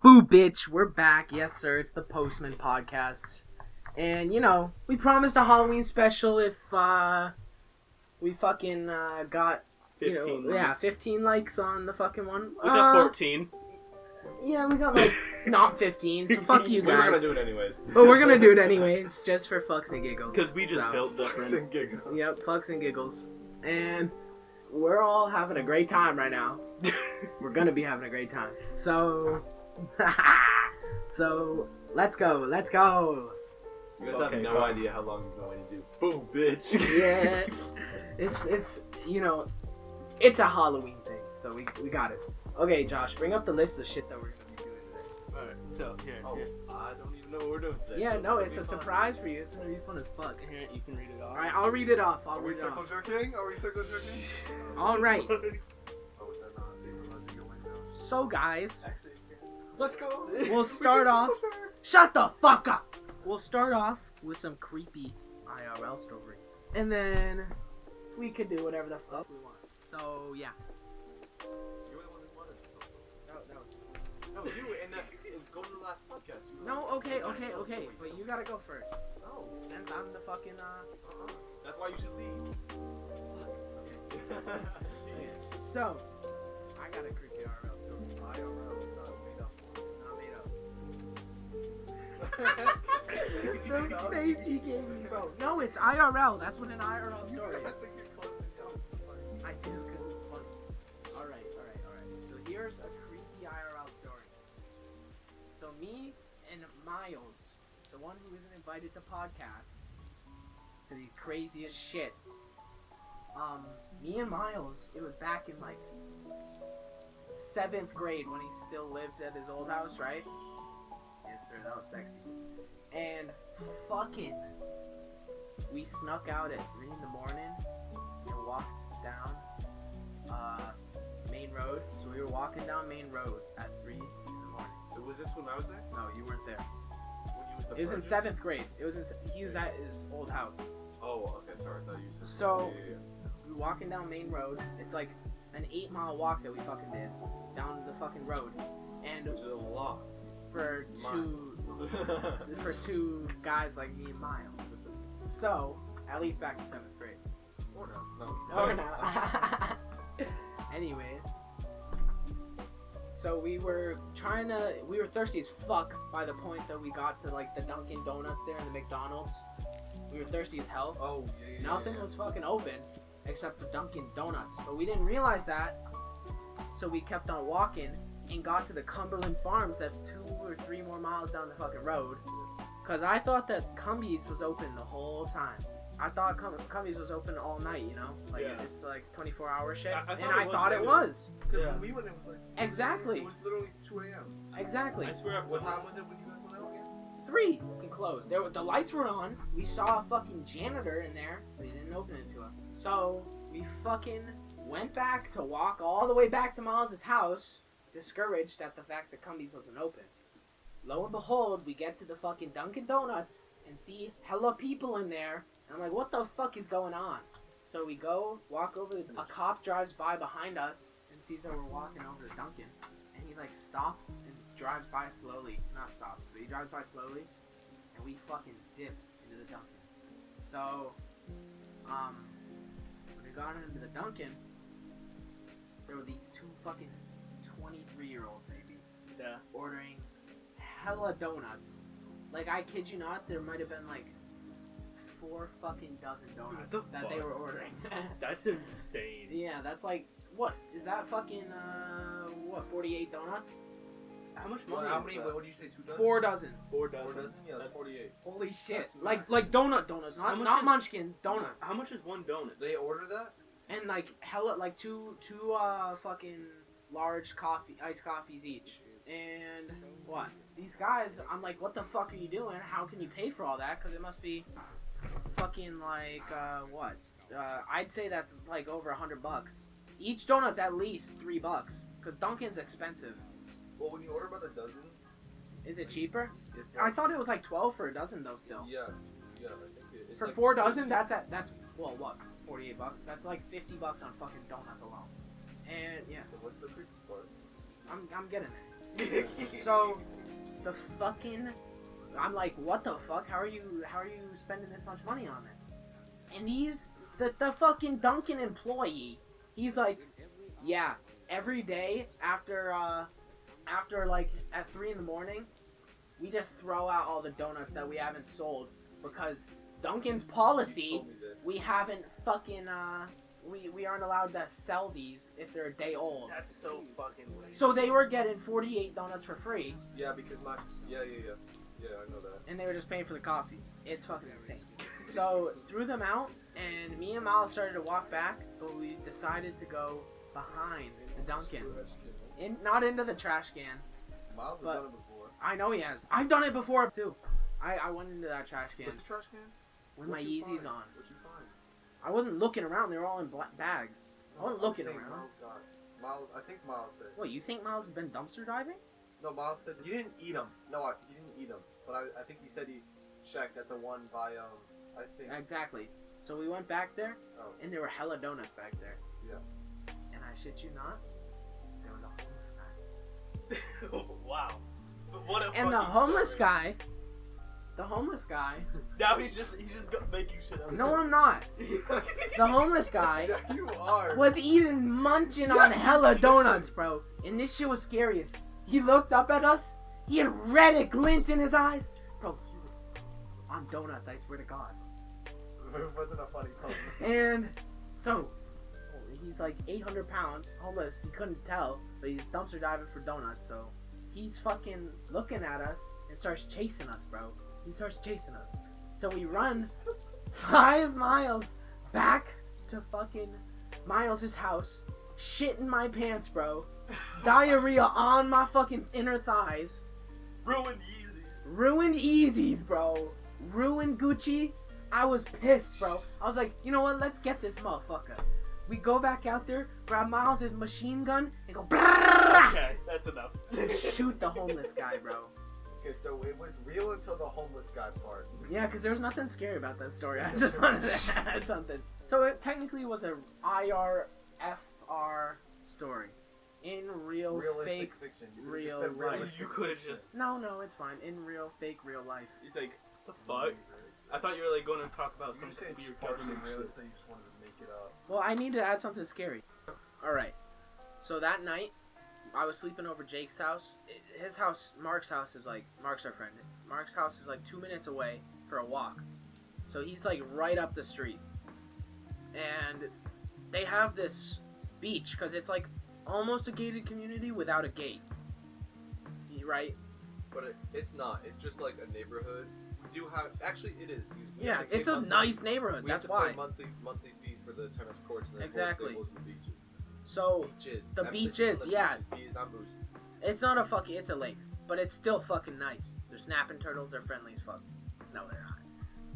Boo, bitch, we're back. Yes, sir, it's the Postmen podcast. And, you know, we promised a Halloween special if, we fucking, got, 15 likes. 15 likes on the fucking one. We got 14. Yeah, we got, not 15, so fuck you guys. We were gonna do it anyways. But we're gonna do it anyways, just for fucks and giggles. Because we just built different. Fucks and giggles. Yep, fucks and giggles. And we're all having a great time right now. We're gonna be having a great time. So... so, let's go. You guys have no idea how long we've been waiting to do. Boom, bitch. Yeah. It's you know, it's a Halloween thing, so we got it. Okay, Josh, bring up the list of shit that we're gonna be doing today. Alright, so here. I don't even know what we're doing today. Yeah, so no, this it's will a be fun. surprise for you. It's gonna be fun as fuck. Here, you can read it off. Alright, I'll read it off. Are we circle jerking? Are we circle jerking? Alright, Oh, is that not a thing we're allowed to go in now? so guys, Actually, let's go. We'll start off. Shut the fuck up! We'll start off with some creepy IRL stories. And then we could do whatever the fuck we want. So, yeah. You were the one who wanted to talk. No. No, you and go to the last podcast. No, okay. But you gotta go first. No. Since I'm the fucking, That's why you should leave. Okay. So, I got a creepy IRL story. IRL, it's not made up. It's not made up. The face he gave me, bro. No, it's IRL. That's what an IRL story I is. think you're close enough. I do, because it's funny. Alright. So here's a creepy IRL story. So me and Miles, the one who isn't invited to podcasts, to the craziest shit. Me and Miles, it was back in 7th grade when he still lived at his old house, right? Yes, sir, that was sexy. And fucking, we snuck out at 3 in the morning and walked down Main Road. So we were walking down Main Road at 3 in the morning. Was this when I was there? No, you weren't there. When you was the It was in Virgins? 7th grade. He was at his old house. Oh, okay, sorry. I thought you said. So- Yeah. We were walking down Main Road. It's like an 8-mile walk that we fucking did down the fucking road. And Which is a lot. for two guys like me and Miles. So, at least back in 7th grade. Or no. Or not. Anyways. So we were thirsty as fuck by the point that we got to the Dunkin' Donuts there and the McDonald's. We were thirsty as hell. Oh, yeah. Nothing was fucking open except for Dunkin' Donuts. But we didn't realize that. So we kept on walking and got to the Cumberland Farms that's 2 or 3 more miles down the fucking road. Cause I thought that Cumbies was open the whole time. I thought Cumbies was open all night, you know? It's 24-hour shit. I thought it was. Because when we went, it was Exactly. It was literally 2 a.m. Exactly. I swear, What time was it when you guys went out again? 3 fucking closed. The lights were on. We saw a fucking janitor in there. They didn't open it to us. So we fucking went back to walk all the way back to Miles' house, discouraged at the fact that Cumbies wasn't open. Lo and behold, we get to the fucking Dunkin' Donuts and see hella people in there. And I'm like, what the fuck is going on? So we go, walk over, a cop drives by behind us and sees that we're walking over to Dunkin'. And he stops and drives by slowly. Not stops, but he drives by slowly. And we fucking dip into the Dunkin'. So, when we got into the Dunkin', there were these 2 fucking 23-year-olds maybe. Yeah. Ordering hella donuts. I kid you not, there might have been 4 fucking dozen donuts What the that they fuck? were ordering. That's insane. Yeah, that's what? Is that fucking, 48 donuts? How much Well, money how is many? that? What did you say? 2 dozen? 4 dozen. 4 4 dozen? dozen? Yeah, that's 48. Holy shit. That's Like donuts, How much not is- munchkins, donuts. How much is one donut? They order that? And hella, two fucking large iced coffees each. And what? These guys, I'm like, what the fuck are you doing? How can you pay for all that? Because it must be fucking what? I'd say that's over $100. Each donut's at least $3. Because Dunkin's expensive. Well, when you order by the dozen, Is it cheaper? it's I thought it was 12 for a dozen though. Still. Yeah, I think it's For 4 dozen, that's what? $48. That's $50 on fucking donuts alone. And yeah, So what's the freaky part? I'm getting it. So, the fucking, I'm like, what the fuck? How are you spending this much money on it? And the fucking Dunkin' employee, he's like, yeah, every day after like at 3 in the morning, we just throw out all the donuts that we haven't sold because Dunkin's policy, we haven't fucking we aren't allowed to sell these if they're a day old. That's so fucking weird. So they were getting 48 donuts for free. Yeah, because yeah, I know that. And they were just paying for the coffees. It's fucking insane. So threw them out, and me and Miles started to walk back, but we decided to go behind the Dunkin', not into the trash can. Miles has done it before. I know he has. I've done it before too. I went into that trash can. Which trash can? With my Yeezys on. What'd you find? I wasn't looking around. They were all in black bags. I wasn't looking around. I think Miles said. What, you think Miles has been dumpster diving? No, Miles said he didn't eat them. No, he didn't eat them. But I think he said he checked at the one by I think. Exactly. So we went back there, and there were hella donuts back there. Yeah. And I shit you not, there was a homeless guy. Wow. But what a And the fucking homeless story. guy. The homeless guy. Now he's just making shit up. No, I'm not. The homeless guy Yeah, you are. was munching on hella donuts, bro. And this shit was scariest. He looked up at us. He had red glint in his eyes. Bro, he was on donuts, I swear to God. It wasn't a funny pun. And so, he's like 800 pounds, homeless. He couldn't tell, but he's dumpster diving for donuts. So, he's fucking looking at us and starts chasing us, bro. He starts chasing us. So we run 5 miles back to fucking Miles' house. Shit in my pants, bro. Diarrhea on my fucking inner thighs. Ruined Yeezys. Ruined Yeezys, bro. Ruined Gucci. I was pissed, bro. I was like, you know what? Let's get this motherfucker. We go back out there, grab Miles' machine gun, and go Okay, that's enough. shoot the homeless guy, bro. Okay, so it was real until the homeless guy part. Yeah, because there was nothing scary about that story. I just wanted to add something. So it technically was a IRFR story. In Realistic fake, fiction. You real just said life. realistic You could have fiction. just. No, it's fine. In fake, real life. He's like, the fuck? I thought you were like going to talk about You some were saying weird partially government real shit. until you just wanted to make it up. Well, I need to add something scary. Alright. So that night, I was sleeping over Jake's house. His house, Mark's house is like, Mark's our friend. Mark's house is like 2 minutes away for a walk. So he's like right up the street. And they have this beach, because it's like almost a gated community without a gate. Right? But it's not. It's just like a neighborhood. We do have. Actually, it is. Because we Yeah, have to pay it's a monthly- nice neighborhood. We That's have to why. pay monthly fees for the tennis courts and the Exactly. horse stables and the beaches. So Beaches. the Emphasis beaches, on the yeah. Beaches. Bees, I'm boosting. it's not a fucking, it's a lake. But it's still fucking nice. They're snapping turtles. They're friendly as fuck. No, they're not.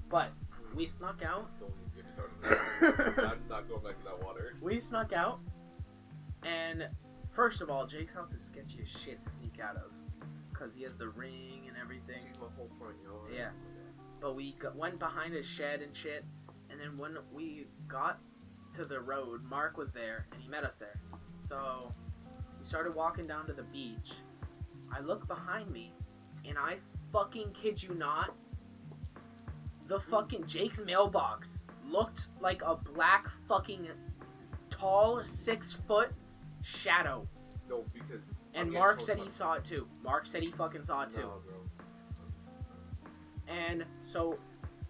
But we snuck out. Don't even get me started. I'm not going back to that water. We snuck out. And first of all, Jake's house is sketchy as shit to sneak out of. Because he has the ring and everything. Sees my whole front yard. Yeah. But we went behind his shed and shit. And then when we got to the road, Mark was there. And he met us there. So we started walking down to the beach. I look behind me. And I fucking kid you not. The fucking Jake's mailbox looked like a black fucking tall 6-foot shadow. No, because. And Mark said he saw it too. Mark said he fucking saw it too. No, bro. And so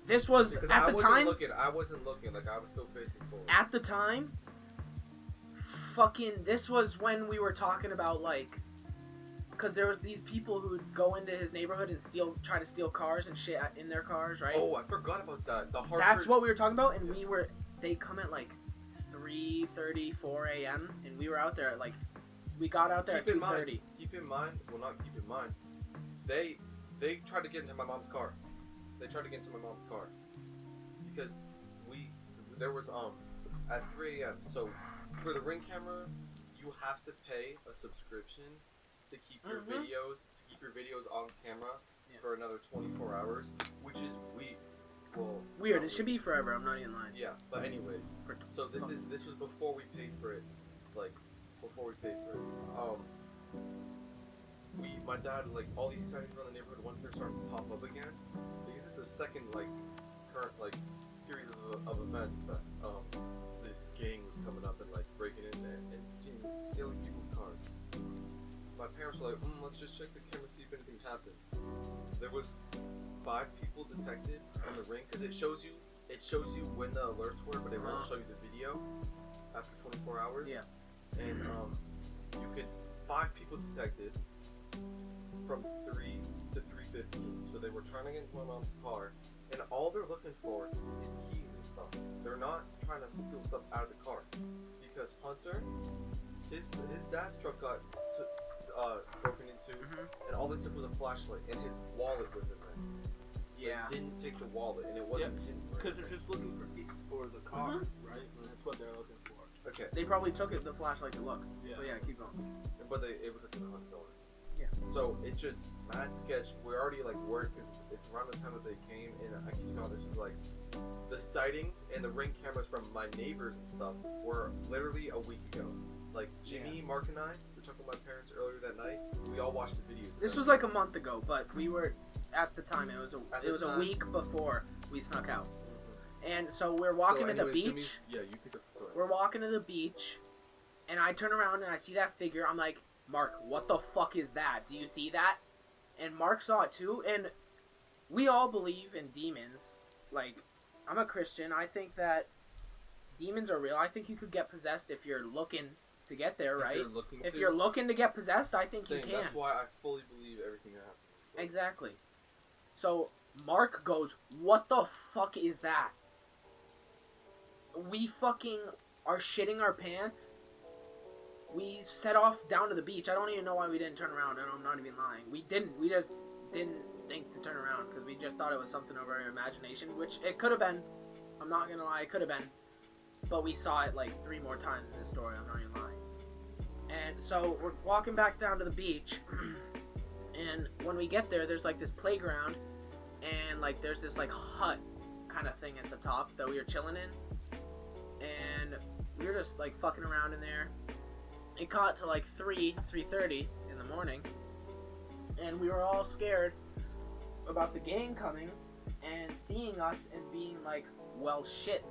this was Because at I the wasn't time. looking. I wasn't looking. Like I was still facing forward. At the time, fucking, this was when we were talking about like, because there was these people who would go into his neighborhood and try to steal cars and shit in their cars, right? Oh, I forgot about that. The Hartford. That's what we were talking about, and they come at like 3:30, 4 a.m. and we were out there at like, we got out there at 2:30. Keep in mind. Well, not keep in mind. They tried to get into my mom's car. They tried to get into my mom's car because there was at 3 a.m. So for the Ring camera, you have to pay a subscription to keep your videos on camera for another 24 hours, which is Weird. It should be forever. I'm not even lying. Yeah, but anyways, so this was before we paid for it, like before we paid for it. my dad, like, all these sightings around the neighborhood, once they're starting to pop up again, because this is the second, like, current, like, series of events that, this gang was coming up and, like, breaking in and stealing people's cars. My parents were like, let's just check the camera, see if anything happened. There was 5 people detected on the ring, because it shows you when the alerts were, but it won't show you the video after 24 hours. Yeah. And, you could, 5 people detected from 3 to 3:15. So they were trying to get into my mom's car, and all they're looking for is keys and stuff. They're not trying to steal stuff out of the car, because Hunter, his dad's truck got broken into, and all they took was a flashlight, and his wallet was in there. Yeah. They didn't take the wallet, and it wasn't hidden. Because they're just looking for pieces for the car, right? And that's what they're looking for. Okay. They probably took the flashlight to look. Yeah. But yeah, keep going. But it was like $100. Yeah. So it's just mad sketch. We're already like worried because it's around the time that they came, and I kid you not, this was like the sightings and the ring cameras from my neighbors and stuff were literally a week ago. Like Jimmy, Mark, and I were talking to my parents earlier that night. We all watched the videos. This was like a month ago, but we were at the time. It was a week before we snuck out, and so we're walking to the beach. Jimmy, yeah, you pick up the story. We're walking to the beach, and I turn around and I see that figure. I'm like, Mark, what the fuck is that? Do you see that? And Mark saw it too, and we all believe in demons. Like, I'm a Christian. I think that demons are real. I think you could get possessed if you're looking to get there, right? If you're looking to get possessed, I think you can. That's why I fully believe everything that happens. Exactly. So, Mark goes, what the fuck is that? We fucking are shitting our pants. We set off down to the beach. I don't even know why we didn't turn around, and I'm not even lying. We didn't. We just didn't think to turn around, because we just thought it was something of our imagination, which it could have been. I'm not gonna lie, it could have been. But we saw it like 3 more times in the story, I'm not even lying. And so, we're walking back down to the beach, and when we get there, there's like this playground, and like there's this like hut kind of thing at the top that we were chilling in. And we were just like fucking around in there. It got to like 3:30 in the morning, and we were all scared about the gang coming and seeing us and being like, well shit,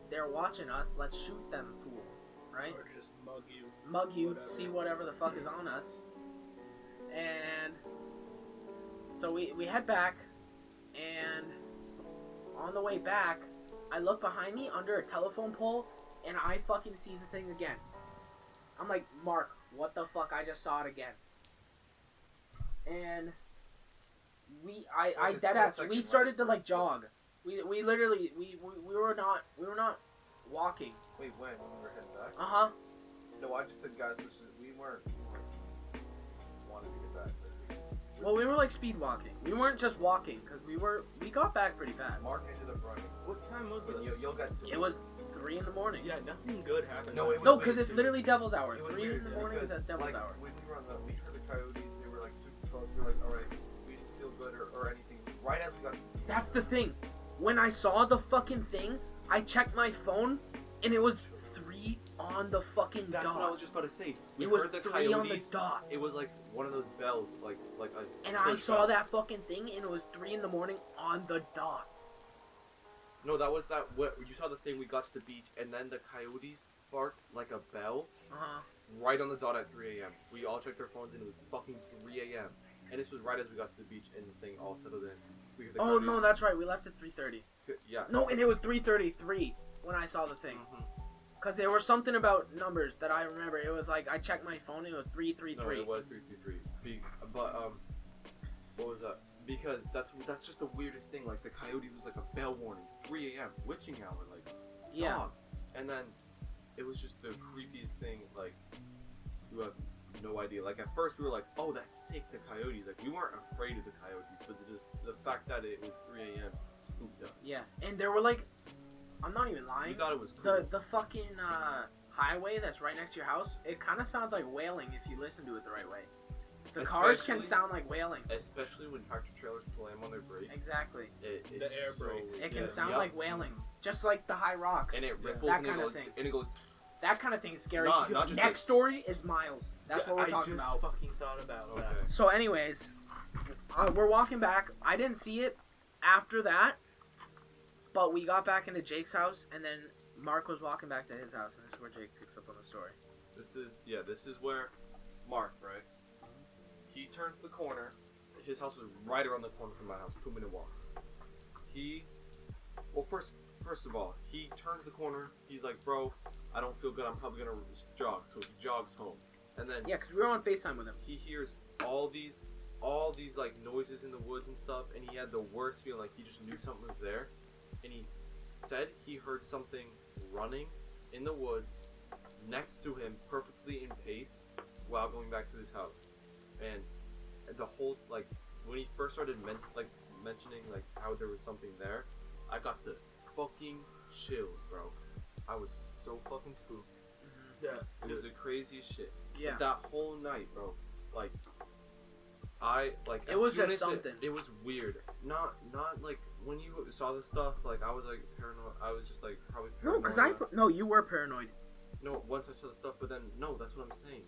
they're watching us, let's shoot them fools, right? Or just mug you, whatever. See whatever the fuck is on us. And so we head back, and on the way back, I look behind me under a telephone pole, and I fucking see the thing again. I'm like, Mark, what the fuck? I just saw it again. And I deadass, we started to like jog. We literally, we were not walking. Wait, when we were heading back? Uh-huh. No, I just said, guys, listen, we weren't wanting to get back. Well, we were like speed walking. We weren't just walking, because we got back pretty fast. Mark ended up running. What time was it? You'll get to it. It was 3 in the morning. Yeah, nothing good happened. No, it was No, because weird, it's too. literally Devil's Hour. It was 3 weird, in the morning is because, at Devil's like, Hour. when we were we heard the coyotes, they were like super close. We were like, alright, we didn't feel good or anything. Right as we got to the beach. That's the thing. When I saw the fucking thing, I checked my phone, and it was 3 on the fucking That's dot. what I was just about to say. We It was heard the 3 coyotes. on the dot. It was like one of those bells, like a. And I church saw bell. that fucking thing, and it was 3 in the morning on the dot. No, that was that. What you saw the thing? We got to the beach, and then the coyotes barked like a bell, Uh-huh. right on the dot at 3 a.m. We all checked our phones, and it was fucking 3 a.m. And this was right as we got to the beach, and the thing all settled in. We heard the Oh, coyotes. no, that's right. We left at 3:30. Yeah. No, and it was 3:33 when I saw the thing. Because there was something about numbers that I remember. It was like, I checked my phone, and it was 333. No, it was 333. But what was that? Because that's just the weirdest thing. Like the coyote was like a bell warning, 3 a.m. witching hour, like Yeah. dog. And then it was just the creepiest thing. Like you have no idea. Like at first we were like, oh, that's sick, the coyotes. Like we weren't afraid of the coyotes, but the fact that it was 3 a.m. spooked us. Yeah, and there were like, I'm not even We lying. thought it was cool. The fucking highway that's right next to your house, it kind of sounds like wailing if you listen to it the right way. The cars can sound like wailing. Especially when tractor trailers slam on their brakes. Exactly. It's The air brakes. It can sound like wailing, just like the high rocks. And it ripples that and kind it of goes, thing. and it goes That kind of thing is scary. Not just Next story is Miles. That's what we're talking I about. just fucking thought about that. Okay. So, anyways, we're walking back. I didn't see it after that, but we got back into Jake's house, and then Mark was walking back to his house, and this is where Jake picks up on the story. This is where Mark, right? He turns the corner. His house was right around the corner from my house, 2-minute walk. First of all, he turns the corner. He's like, bro, I don't feel good. I'm probably gonna jog. So he jogs home, and then Yeah, because we were on FaceTime with him. he hears all these like noises in the woods and stuff, and he had the worst feeling, like he just knew something was there, and he said he heard something running in the woods next to him, perfectly in pace, while going back to his house. And the whole, like, when he first started mentioning like how there was something there, I got the fucking chills, bro. I was so fucking spooked. Yeah. It was the craziest shit. Yeah. That whole night, bro. Like, It as was soon just as something. It was weird. Not like when you saw the stuff. Like, I was like paranoid. I was just like probably No, paranoid. because you were paranoid. No, once I saw the stuff, but then no, that's what I'm saying.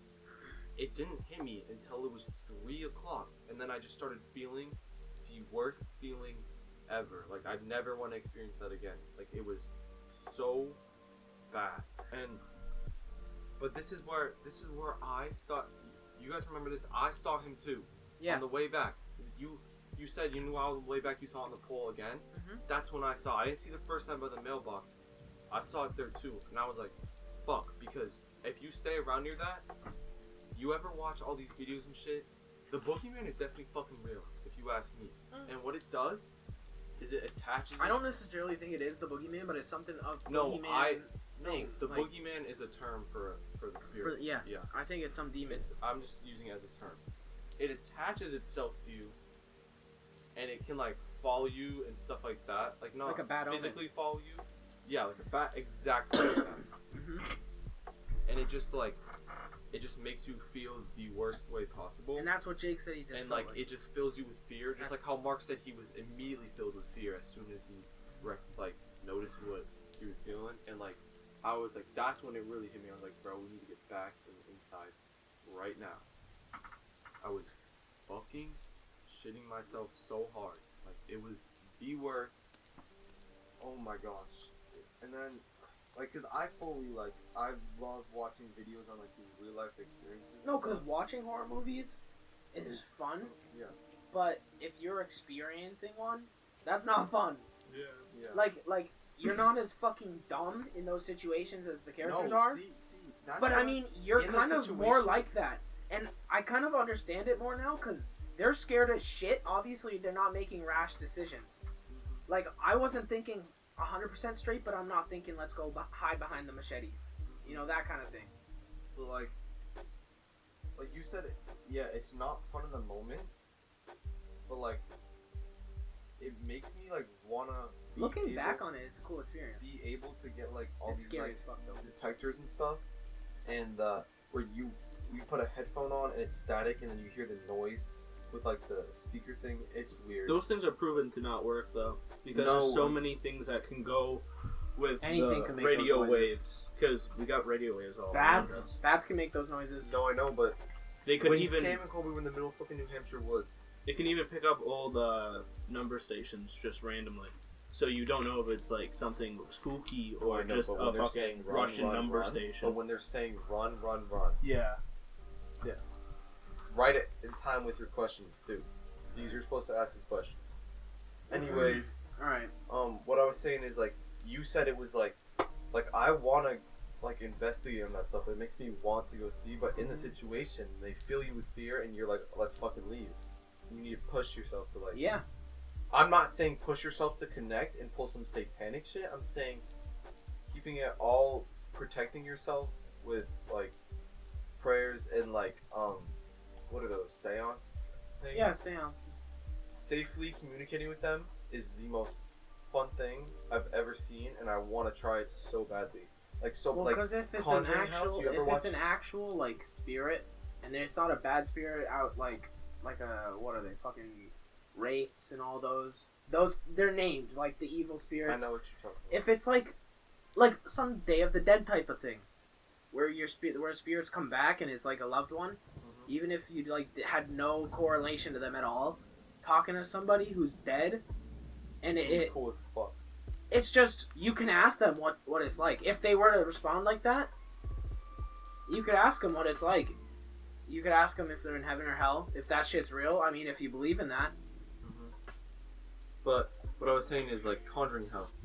It didn't hit me until it was 3 o'clock, and then I just started feeling the worst feeling ever. Like, I never want to experience that again. Like, it was so bad. But this is where I saw. You guys remember this? I saw him too. Yeah. On the way back, you said you knew on the way back you saw it on the pole again. Mhm. That's when I saw. I didn't see the first time by the mailbox. I saw it there too, and I was like, "Fuck!" Because if you stay around near that, you ever watch all these videos and shit? The boogeyman is definitely fucking real, if you ask me. And what it does is it attaches. I don't necessarily think it is the boogeyman, but it's something of No, boogeyman thing. The like, boogeyman is a term for the spirit. yeah. Yeah. I think it's some demon. I'm just using it as a term. It attaches itself to you, and it can like follow you and stuff like that. Like not Like a bad omen. physically follow you. Yeah, like a bat, exactly like that. Mhm. And it just makes you feel the worst way possible. And that's what Jake said he just And felt like it just fills you with fear, just like how Mark said he was immediately filled with fear as soon as he noticed what he was feeling. And like I was like, that's when it really hit me. I was like, bro, we need to get back inside right now. I was fucking shitting myself so hard. Like, it was the worst. Oh my gosh. And then, like, cause I love watching videos on like these real life experiences. and No, stuff. because watching horror movies is fun, Yeah. but if you're experiencing one, that's not fun. Yeah. Yeah. Like you're not as fucking dumb in those situations as the characters no, are. See, that's But I what- mean, you're in the kind of more situation- like that. And I kind of understand it more now because they're scared as shit. Obviously, they're not making rash decisions. Like, I wasn't thinking 100% straight, but I'm not thinking let's go hide behind the machetes. You know, that kind of thing. But like you said, yeah, it's not fun in the moment, but like, it makes me like wanna. Looking back on it, it's a cool experience. be able to get like all It's these scary like as fuck though. detectors and stuff, and where you put a headphone on and it's static, and then you hear the noise with like the speaker thing. It's weird. Those things are proven to not work though, because No. there's so many things that can go with Anything the can make radio those noises. waves. Because we got radio waves all around us. Bats can make those noises. No, I know, but They could when even Sam and Colby were in the middle of fucking New Hampshire woods, it can even pick up old number stations just randomly. So you don't know if it's like something spooky or I know, just but a when they're fucking saying run, Russian run, number run, station. But when they're saying run, Yeah. write it in time with your questions too, because you're supposed to ask some questions. Anyways, All right. what I was saying is like you said it was like I wanna like investigate on that stuff. It makes me want to go see, but in the situation they fill you with fear, and you're like, let's fucking leave. You need to push yourself to like. Yeah. I'm not saying push yourself to connect and pull some satanic shit. I'm saying keeping it all, protecting yourself with like prayers and like what are those, seance things? Yeah, seances. Safely communicating with them is the most fun thing I've ever seen, and I want to try it so badly. Like so, Well, like because if it's an Conjuring House, actual, you ever if watch? it's an actual like spirit, and it's not a bad spirit out like a what are they fucking wraiths and all those they're named like the evil I spirits. know what you're talking about. If it's like some Day of the Dead type of thing, where where spirits come back and it's like a loved one, even if you like had no correlation to them at all, talking to somebody who's dead, and it cool as fuck. it's just you can ask them what it's like. If they were to respond like that, you could ask them what it's like. You could ask them if they're in heaven or hell, if that shit's real. I mean, if you believe in that. But what I was saying is like Conjuring House.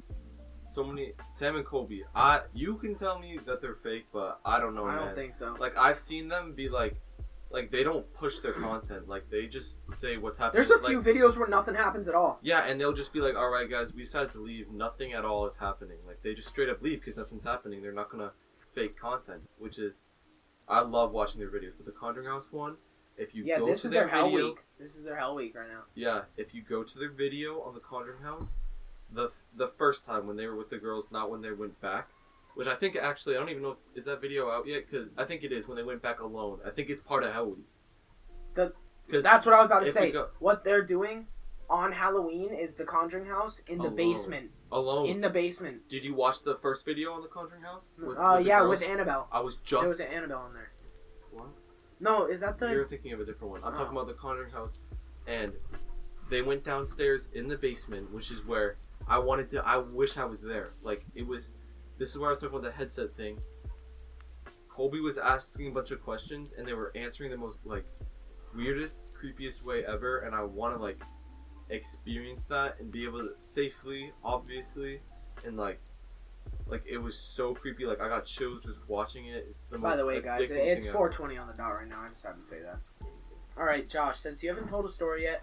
So many Sam and Colby. You can tell me that they're fake, but I don't know. I man. don't think so. Like I've seen them be like they don't push their content. Like they just say what's happening. There's a few videos where nothing happens at all. Yeah, and they'll just be like, "All right, guys, we decided to leave. Nothing at all is happening." Like they just straight up leave because nothing's happening. They're not gonna fake content, which is, I love watching their videos. But the Conjuring House one, if you go this to is their hell video, week. This is their hell week right now. yeah, if you go to their video on the Conjuring House, the first time when they were with the girls, not when they went back, which I think actually I don't even know, is that video out yet? Because I think it is when they went back alone. I think it's part of Hell Week. That's what I was about to say. Go, what they're doing on Halloween is the Conjuring House in the Alone. basement. Alone. In the basement. Did you watch the first video on the Conjuring House? With Yeah, the girls? with Annabelle. I was There just. was an Annabelle in there. What? No, is that the... You're thinking of a different one. I'm Oh. talking about the Conjuring House, and they went downstairs in the basement, which is where I wish I was there. Like, it was, this is where I was talking about the headset thing. Colby was asking a bunch of questions, and they were answering the most, like, weirdest, creepiest way ever, and I want to, like, experience that and be able to safely, obviously, and, like, it was so creepy. Like, I got chills just watching it. It's the most By the way, guys, addicting it's thing 4:20 on the dot right now. I just had to say that. Alright, Josh, since you haven't told a story yet...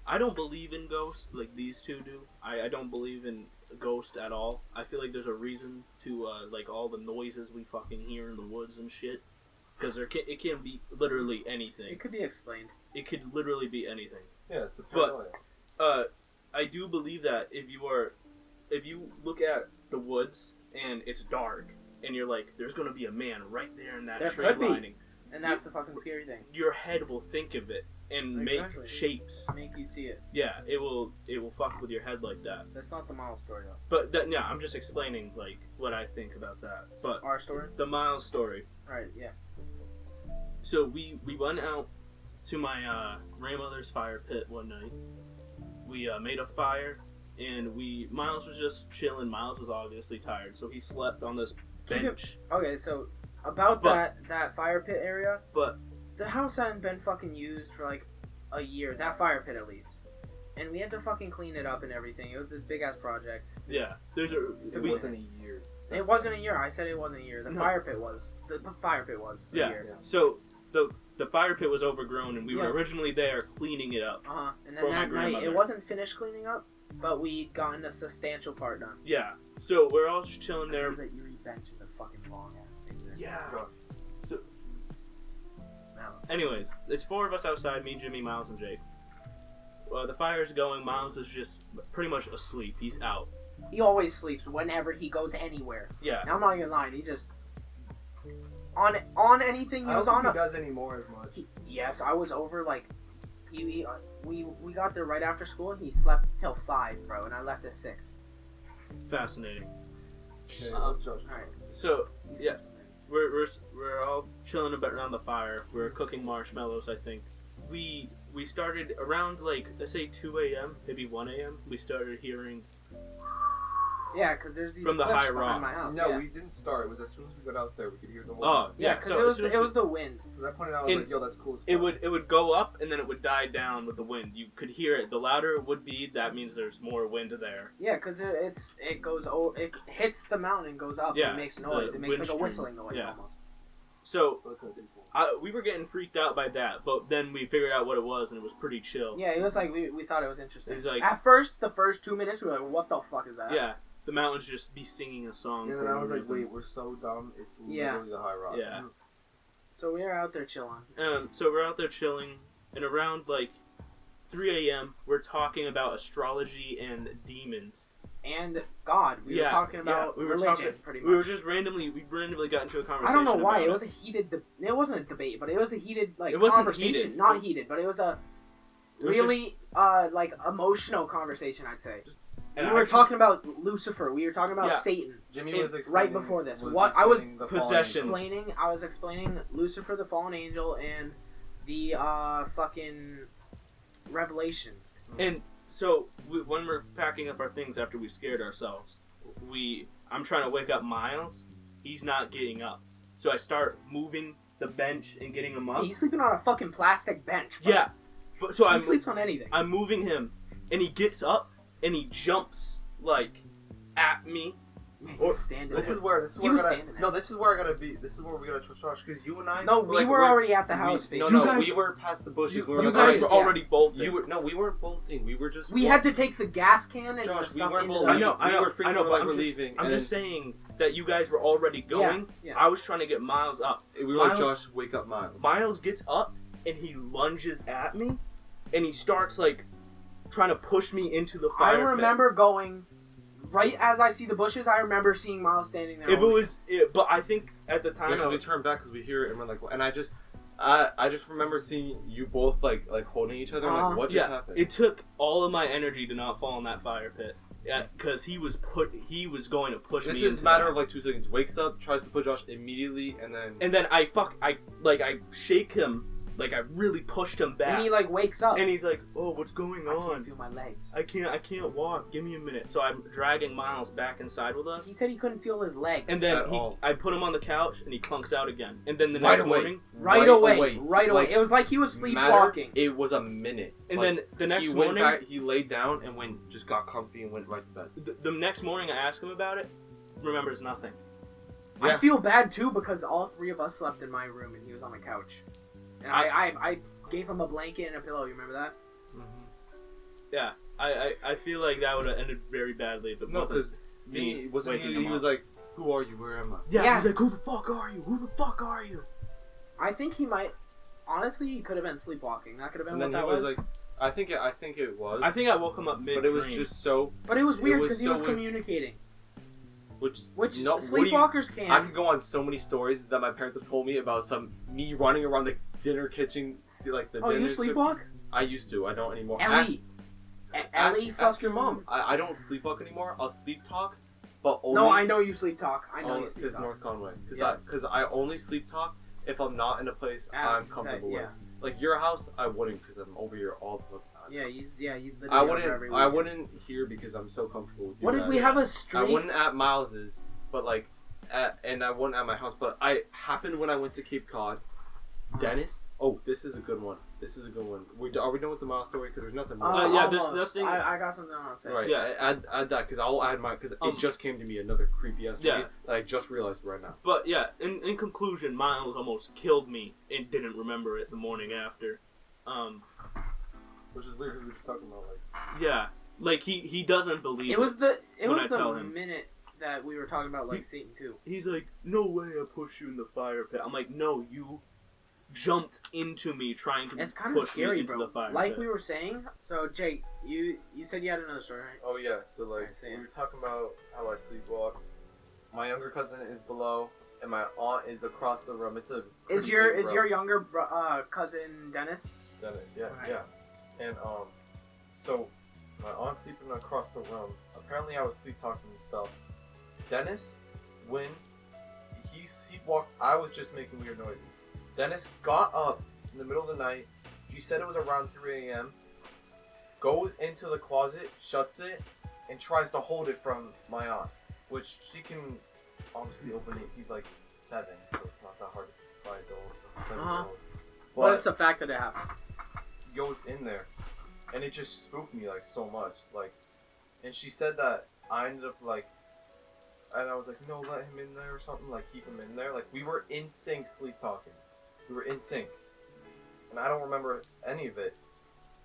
I don't believe in ghosts like these two do. I don't believe in ghosts at all. I feel like there's a reason to, like, all the noises we fucking hear in the woods and shit. Because it can be literally anything. It could be explained. It could literally be anything. Yeah, it's a paranoia. I do believe that if you look at the woods and it's dark and you're like, there's gonna be a man right there in that There tree could be. lining, And that's the fucking scary thing. your head will think of it and Exactly. make shapes. Make you see it. Yeah, it will fuck with your head like that. That's not the Miles story, though. But yeah, I'm just explaining like what I think about that. But Our story? the Miles story. Alright, yeah. So we went out to my grandmother's fire pit one night. We made a fire, and Miles was just chilling. Miles was obviously tired, so he slept on this bench. Okay, so about that fire pit area, But the house hadn't been fucking used for like a year. That fire pit at least. And we had to fucking clean it up and everything. It was this big ass project. yeah, It wasn't a year. It wasn't a year. I said it wasn't a year. The No. fire pit was. The fire pit was a yeah. year. So the fire pit was overgrown, and we Yeah. were originally there cleaning it up. And then For my that night, it grandmother. wasn't finished cleaning up, but we gotten a substantial part done. Yeah. So we're all just chilling there. There's that eerie bench and the fucking long ass thing there. Yeah. So Mouse. anyways, it's four of us outside: me, Jimmy, Miles, and Jake. The fire's going. Miles is just pretty much asleep. He's out. He always sleeps whenever he goes anywhere. Yeah. And I'm not even lying. He just on anything. He I was don't on think a. he does anymore as much. Yes, I was over like. We got there right after school and he slept till 5, bro, and I left at 6. Fascinating. Okay, Alright. So yeah, we're all chilling about around the fire. We're cooking marshmallows. I think we started around like let's say 2 a.m. maybe 1 a.m. We started hearing Yeah, because there's these From the cliffs high behind my rocks. house. No, yeah. we didn't start. It was as soon as we got out there, we could hear the whole. oh Yeah, because so it as was soon as it we- was the wind. I pointed out, I was In- like, "Yo, that's cool as fuck." it would go up and then it would die down with the wind. You could hear it. The louder it would be, that means there's more wind there. Yeah, because it goes it hits the mountain and goes up. Yeah, and it makes it's noise. the It makes wind like a stream. whistling noise Yeah. almost. So So that's what I did for. we were getting freaked out by that, but then we figured out what it was and it was pretty chill. Yeah, it was like we thought it was interesting. It's like- At first, the first 2 minutes, we were like, "What the fuck is that?" Yeah, the mountains just be singing a song. And for then I no was like, reason. "Wait, we're so dumb. It's Yeah. literally the high rocks." Yeah. So we were out there chilling. So we're out there chilling, and around like 3 a.m. we're talking about astrology and demons. And God, we were talking about we were religion, talking. pretty much. We were just randomly got into a I conversation. don't know why. about It was a heated. It wasn't a debate, but it was a heated It wasn't conversation. heated. Not heated, but it was a It was really just- like emotional conversation. I'd say. And we were I- talking about Lucifer. We were talking about Yeah. Satan. Jimmy It- was right explaining, before this. was What I was explaining the fallen Possessions. angels. I was explaining Lucifer, the fallen angel, and the fucking Revelations. And so when we're packing up our things after we scared ourselves, I'm trying to wake up Miles. He's not getting up. So I start moving the bench and getting him up. He's sleeping on a fucking plastic bench. Bro. Yeah. But so He sleeps on anything. I'm moving him, and he gets up and he jumps like at me. He or- was standing This there. is where I was gotta. standing there. No, this is where I gotta be. This is where we gotta trust Josh because you and I. No, we like, were already at the we- house. No, basically. You guys- we were past the bushes. we You were guys guys, were yeah. already bolted. we weren't bolting. We were just. We had to take the gas can and Josh, the we stuff weren't into both- the... I know, we were freaking I know, like but we're I'm just, leaving, I'm and just saying that you guys were already going. Yeah. I was trying to get Miles up. We were like, Miles- Josh, wake up, Miles. Miles gets up and he lunges at me, and he starts like trying to push me into the I fire pit. remember going... Right as I see the bushes, I remember seeing Miles standing there. If it was, but I think at the time, Yeah, 'cause we turned back because we hear it and we're like, and I just remember seeing you both like holding each other. I'm like, what just happened? it took all of my energy to not fall in that fire pit. Yeah, because he was going to push This me. is a matter of like 2 seconds. Wakes up, tries to put Josh immediately, and then. And then I shake him, like I really pushed him back. And he like wakes up. And he's like, "Oh, what's going I on? can't feel my legs. I can't walk. Give me a minute." So I'm dragging Miles back inside with us. He said he couldn't feel his legs. And then At all. I put him on the couch, and he clunks out again. And then the Right next away. morning, right away. Like, It was like he was sleepwalking. It was a minute. and Like, then the next he morning, went back. He laid down and just got comfy and went right to bed. the next morning, I asked him about it. Remembers nothing. I Yeah. feel bad too because all three of us slept in my room and he was on the couch. And I gave him a blanket and a pillow. You remember that? Yeah, I feel like that would have ended very badly, but No, wasn't because me wasn't waking he? him He was up. like, "Who are you? Where am I?" Yeah, he's Yeah. like, "Who the fuck are you? Who the fuck are you?" I think he might. Honestly, he could have been sleepwalking. That could have been And what then that he was. was like, I think it was. I think I woke him up mid. but it was just so. But it was weird was because he so was weird. communicating. Which Which no, what do you- sleepwalkers can. I could go on so many stories that my parents have told me about me running around the dinner kitchen, like the. Oh, you dinner sleepwalk? I used to. I don't anymore. Ellie. Ellie Ask your fucking- mom. I don't sleepwalk anymore. I'll sleep talk, but only. No, I know you sleep talk. I know you sleep because talk. North Conway. Because Yeah. I only sleep talk if I'm not in a place I'm comfortable yeah. with. Like your house, I wouldn't because I'm over here all the time. Yeah, he's the. I day over every wouldn't. I weekend. wouldn't here because I'm so comfortable with you. What did guys. we have a I streak? wouldn't at Miles's, but like, and I wouldn't at my house. But I happened when I went to Cape Cod. Dennis. Oh, this is a good one. This is a good one. Are we done with the Miles story? Because there's nothing more. Yeah, there's almost. nothing- I got something else to say. Right. Yeah. Add that because I'll add mine because it just came to me another creepy ass story Yeah. that I just realized right now. But yeah, in conclusion, Miles almost killed me and didn't remember it the morning after. Which is weird because we were just talking about like. Yeah, like he doesn't believe It was the when I tell him. minute that we were talking about like Satan too. He's like, "No way, I push you in the fire pit." I'm like, "No, you jumped into me trying to It's kind of push scary, me into bro. the fire Like pit." we were saying. So Jake, you said you had another story, right? Oh yeah, so like I see. we were talking about how I sleepwalk. My younger cousin is below, and my aunt is across the room. It's a Is pretty your big is room. your younger cousin Dennis? Dennis? Yeah, Right. yeah. And so my aunt's sleeping across the room. Apparently, I was sleep talking and stuff. Dennis, when he sleepwalked, I was just making weird noises. Dennis got up in the middle of the night. She said it was around 3 a.m. Goes into the closet, shuts it, and tries to hold it from my aunt, which she can obviously open it. He's like 7, so it's not that hard to pry the old 7-year-old. Well, it's the fact that it happened. Goes in there, and it just spooked me like so much. Like, and she said that I ended up like, and I was like, no, let him in there or something. Like, keep him in there. Like, we were in sync, sleep talking. We were in sync, and I don't remember any of it.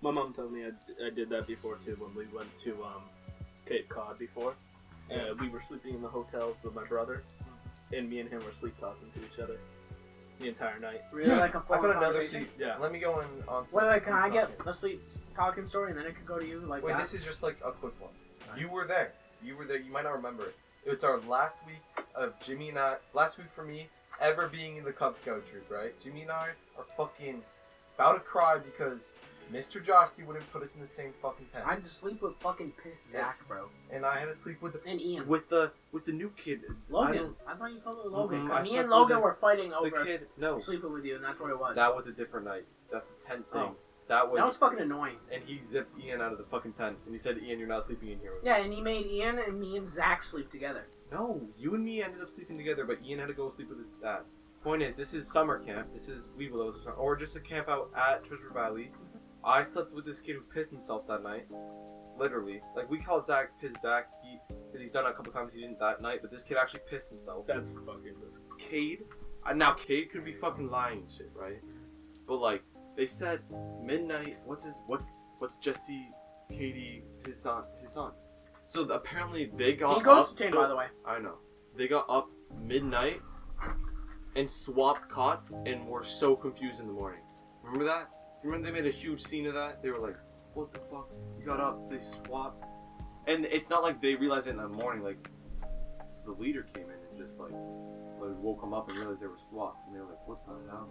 My mom told me I did that before too when we went to Cape Cod before. We were sleeping in the hotels with my brother, and me and him were sleep talking to each other the entire night. Really like a I phone got another conversation? sleep. Yeah. Let me go in on some Wait, can I sleep get talking. a sleep talking story and then it could go to you like Wait, that? this is just like a quick one. You were there. You were there. You might not remember it. It's our last week of Jimmy and I. Last week for me, ever being in the Cub Scout troop, right? Jimmy and I are fucking about to cry because Mr. Josty wouldn't put us in the same fucking tent. I had to sleep with fucking piss Zach, bro. And I had to sleep with the And Ian. with the new kid. Logan. I thought you called it Logan. Mhm, I Me slept and Logan with were fighting the over kid. No, sleeping with you, and that's what it was. that was a different night. That's the tent thing. Oh. That That was fucking annoying. And he zipped Ian out of the fucking tent, and he said, "Ian, you're not sleeping in here with me." Yeah, and he made Ian and me and Zach sleep together. No, you and me ended up sleeping together, but Ian had to go sleep with his dad. Point is, this is summer camp. This is Weevillows or just a camp out at Treasure Valley. I slept with this kid who pissed himself that night. Literally. Like, we call Zach Piss Zach, because he's done it a couple times he didn't that night, but this kid actually pissed himself. That's fucking disgusting. Cade, now Cade could be fucking lying and shit, right? But like, they said midnight, what's Jesse, Katie, his son. So apparently they got He goes up. to by the way. I know. They got up midnight and swapped cots and were so confused in the morning. Remember that? Remember they made a huge scene of that? They were like, what the fuck? You got up, they swapped. And it's not like they realized it in the morning, like, the leader came in and just like woke them up and realized they were swapped. And they were like, what the hell?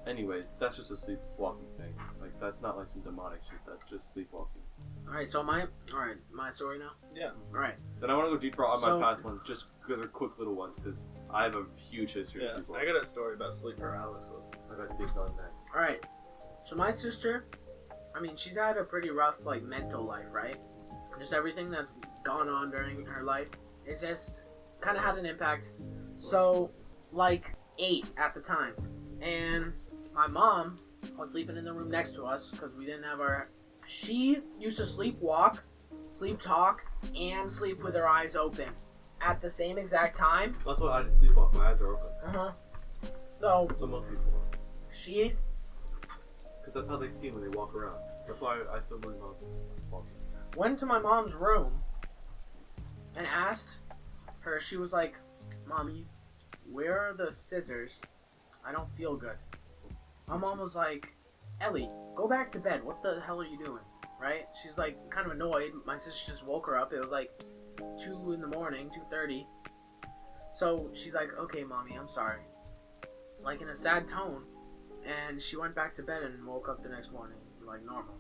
Anyways, that's just a sleepwalking thing. Like, that's not like some demonic shit, that's just sleepwalking. Alright, my story now? Yeah. Alright. Then I want to go deeper on So- my past ones, just because they're quick little ones, because I have a huge history of Yeah, sleepwalking. I got a story about sleep paralysis. I got things on next. Alright. So my sister, I mean, she's had a pretty rough, like, mental life, right? Just everything that's gone on during her life, it just kind of had an impact. So, like, 8 at the time. And my mom was sleeping in the room next to us, because we didn't have our... She used to sleepwalk, sleep talk, and sleep with her eyes open at the same exact time. That's why I didn't sleepwalk, my eyes are open. Uh-huh. So, So most people she... because that's how they see when they walk around. That's why I still believe I was walking. went to my mom's room and asked her, she was like, Mommy, where are the scissors? I don't feel good. My mom was like, Ellie, go back to bed. What the hell are you doing? Right? She's like kind of annoyed. My sister just woke her up. It was like 2 in the morning, 2:30. So she's like, okay, Mommy, I'm sorry. Like in a sad tone. And she went back to bed and woke up the next morning like normal.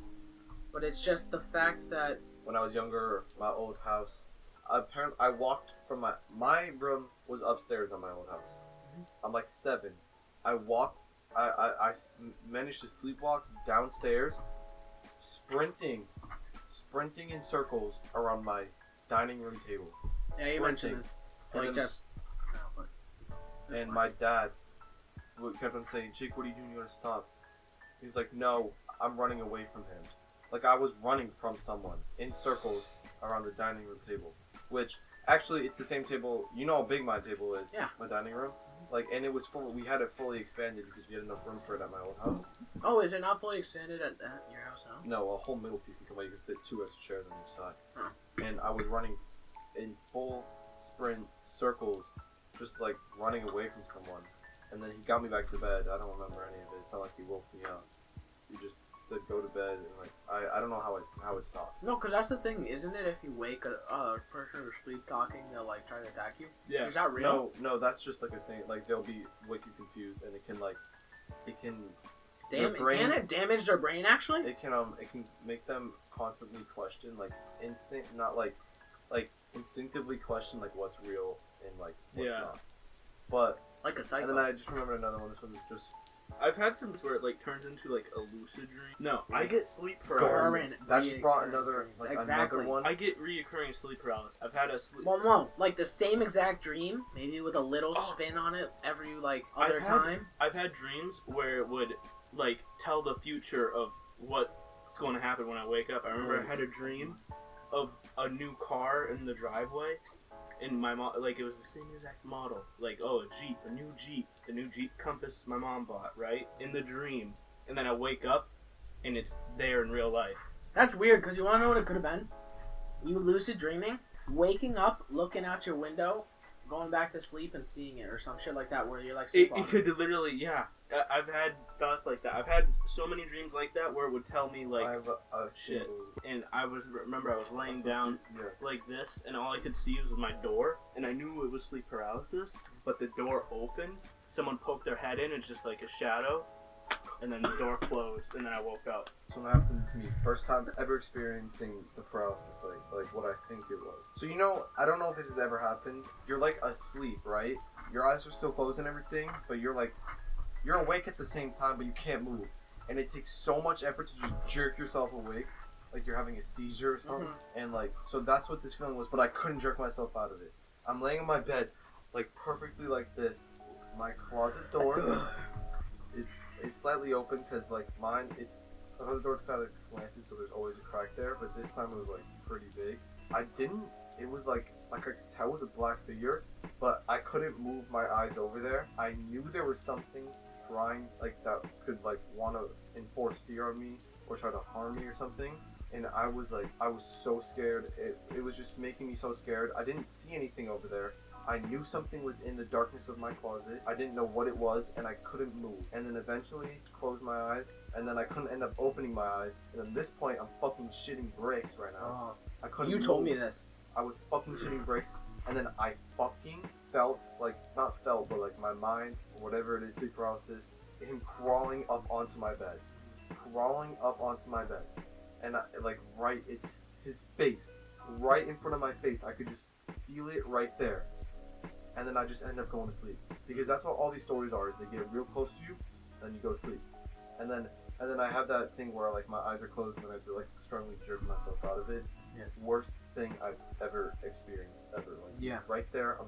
But it's just the fact that When I was younger, my old house, apparently I walked from my room was upstairs on my old house. I'm like 7. I managed to sleepwalk downstairs, sprinting in circles around my dining room table. yeah, you mentioned this. And Like then- just And my dad kept on saying, Jake, what are you doing? You gotta stop. He's like, no, I'm running away from him. Like I was running from someone in circles around the dining room table. Which, actually, it's the same table. You know how big my table is? Yeah. My dining room? Like, and it was full. We had it fully expanded because we had enough room for it at my old house. Oh, is it not fully extended at your house now? No, a whole middle piece can come out. You can fit 2 extra chairs on each side. Huh. And I was running in full sprint circles, just like running away from someone. And then he got me back to bed. I don't remember any of it. It's not like he woke me up. He just said go to bed, and like I don't know how it stopped. No, because that's the thing, isn't it? If you wake a person who's sleep talking, they'll like try to attack you. Yes. Is that real? No, that's just like a thing. Like they'll be wicked confused, and it can Damn, their brain- can it damage their brain actually? it can make them constantly question like not like instinctively question like what's real and like what's Yeah. not. But Like a and psycho. then I just remembered another one. This one was just I've had some where it like turns into like a lucid dream. No, I get sleep Garmin. paralysis. that just brought Reoccurring another dreams. like Exactly. another one. I get reoccurring sleep paralysis. I've had a sleep. Well, no, like the same exact dream, maybe with a little Oh. spin on it every like other I've had- time. I've had dreams where it would like tell the future of what's going to happen when I wake up. I remember I had a dream of a new car in the driveway, and my mom, like it was the same exact model, like a Jeep, the new Jeep Compass my mom bought, right, in the dream, and then I wake up, and it's there in real life. That's weird, because you want to know what it could have been? You lucid dreaming, waking up, looking out your window, going back to sleep and seeing it, or some shit like that, where you're like It sleepwalking. could literally, yeah. I've had thoughts like that. I've had so many dreams like that where it would tell me I like have a shit. single- And I remember I was laying down Yeah. like this, and all I could see was my door, and I knew it was sleep paralysis, but the door opened, someone poked their head in, it's just like a shadow, and then the door closed, and then I woke up. So what happened to me, first time ever experiencing the paralysis, like what I think it was. So you know, I don't know if this has ever happened. You're like asleep, right? Your eyes are still closed and everything, but you're awake at the same time, but you can't move. And it takes so much effort to just jerk yourself awake, like you're having a seizure or something. And like, so that's what this feeling was, but I couldn't jerk myself out of it. I'm laying in my bed, like perfectly like this. My closet door is slightly open because like mine, the closet door's kind of slanted, so there's always a crack there. But this time it was like pretty big. It was like I could tell it was a black figure, but I couldn't move my eyes over there. I knew there was something trying, like that could like want to enforce fear on me or try to harm me or something. And I was so scared. It was just making me so scared. I didn't see anything over there. I knew something was in the darkness of my closet. I didn't know what it was, and I couldn't move. And then eventually closed my eyes, and then I couldn't end up opening my eyes. And at this point, I'm fucking shitting bricks right now. I couldn't You move. told me this. I was fucking shitting bricks, and then I fucking felt, like, not felt, but like my mind, or whatever it is, sleep paralysis, him crawling up onto my bed. Crawling up onto my bed. And it's his face, right in front of my face. I could just feel it right there. And then I just end up going to sleep. Because that's what all these stories are, is they get real close to you, then you go to sleep. And then I have that thing where like my eyes are closed and then I have to like strongly jerk myself out of it. Yeah. Worst thing I've ever experienced, ever. Like, Yeah. right there,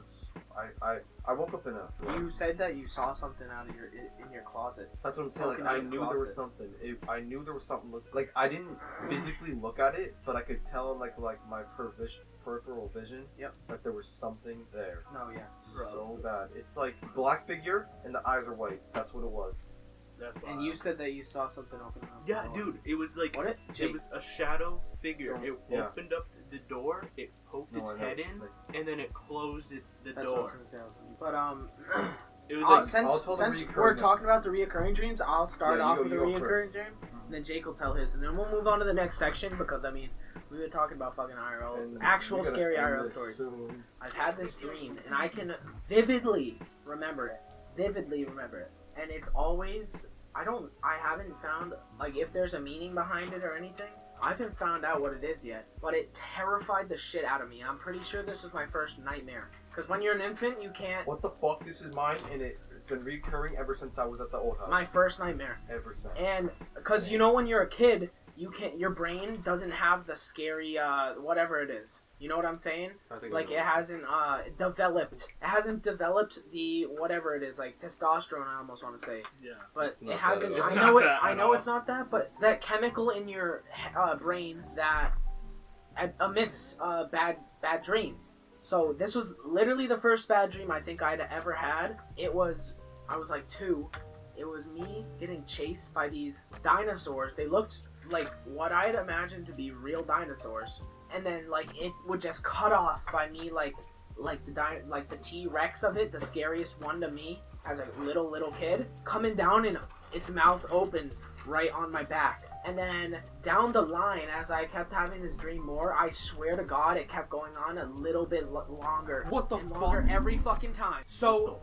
I woke up in a... You said that you saw something in your closet. That's what I'm saying. Like, Looking out I your knew there was closet. something. I knew there was something. Like I didn't physically look at it, but I could tell in like my peripheral vision. Yep. That there was something there. No, yeah. So bad. It's like black figure and the eyes are white. That's what it was. That's why. And you said that you saw something open up. Yeah, dude, it was like What? it was a shadow figure. It Yeah. opened up the door, it poked its I know. head in, Like, and then it closed the That's what I door. was gonna say. But It was like since I'll tell the since reoccurring we're next talking about the reoccurring dreams, I'll start Yeah, you off go- with the you go reoccurring first. dream, and then Jake will tell his, and then we'll move on to the next section because I mean we've been talking about fucking IRL, and actual we're gonna scary end IRL this stories. soon. I've had this dream, and I can vividly remember it. And it's always, I haven't found, like, if there's a meaning behind it or anything. I haven't found out what it is yet, but it terrified the shit out of me. I'm pretty sure this was my first nightmare. Because when you're an infant, you can't... What the fuck? This is mine, and it's been recurring ever since I was at the old house. My first nightmare. Ever since. And, because you know when you're a kid, your brain doesn't have the scary, whatever it is. You know what I'm saying? I think Like, it hasn't developed. It hasn't developed the whatever it is, like testosterone. I almost want to say, yeah. but It's not it hasn't. that. It's I not know it. that I at know all. it's not that, but that chemical in your brain that emits bad dreams. So this was literally the first bad dream I think I'd ever had. I was like 2. It was me getting chased by these dinosaurs. They looked like what I'd imagined to be real dinosaurs. And then, like, it would just cut off by me, like the T-Rex of it, the scariest one to me, as a little kid, coming down and its mouth open right on my back. And then, down the line, as I kept having this dream more, I swear to God, it kept going on a little bit longer. What the and longer fuck? every fucking time. So,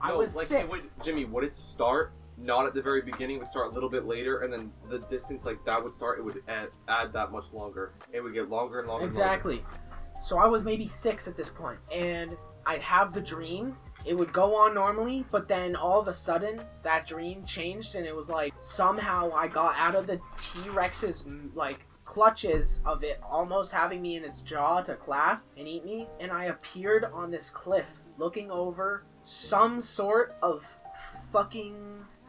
I was like 6. it would, Jimmy, would it start not at the very beginning? It would start a little bit later, and then the distance like that would start. It would add that much longer. It would get longer and longer. Exactly. So I was maybe 6 at this point, and I'd have the dream. It would go on normally, but then all of a sudden, that dream changed, and it was like somehow I got out of the T-Rex's like clutches of it almost having me in its jaw to clasp and eat me, and I appeared on this cliff looking over some sort of fucking...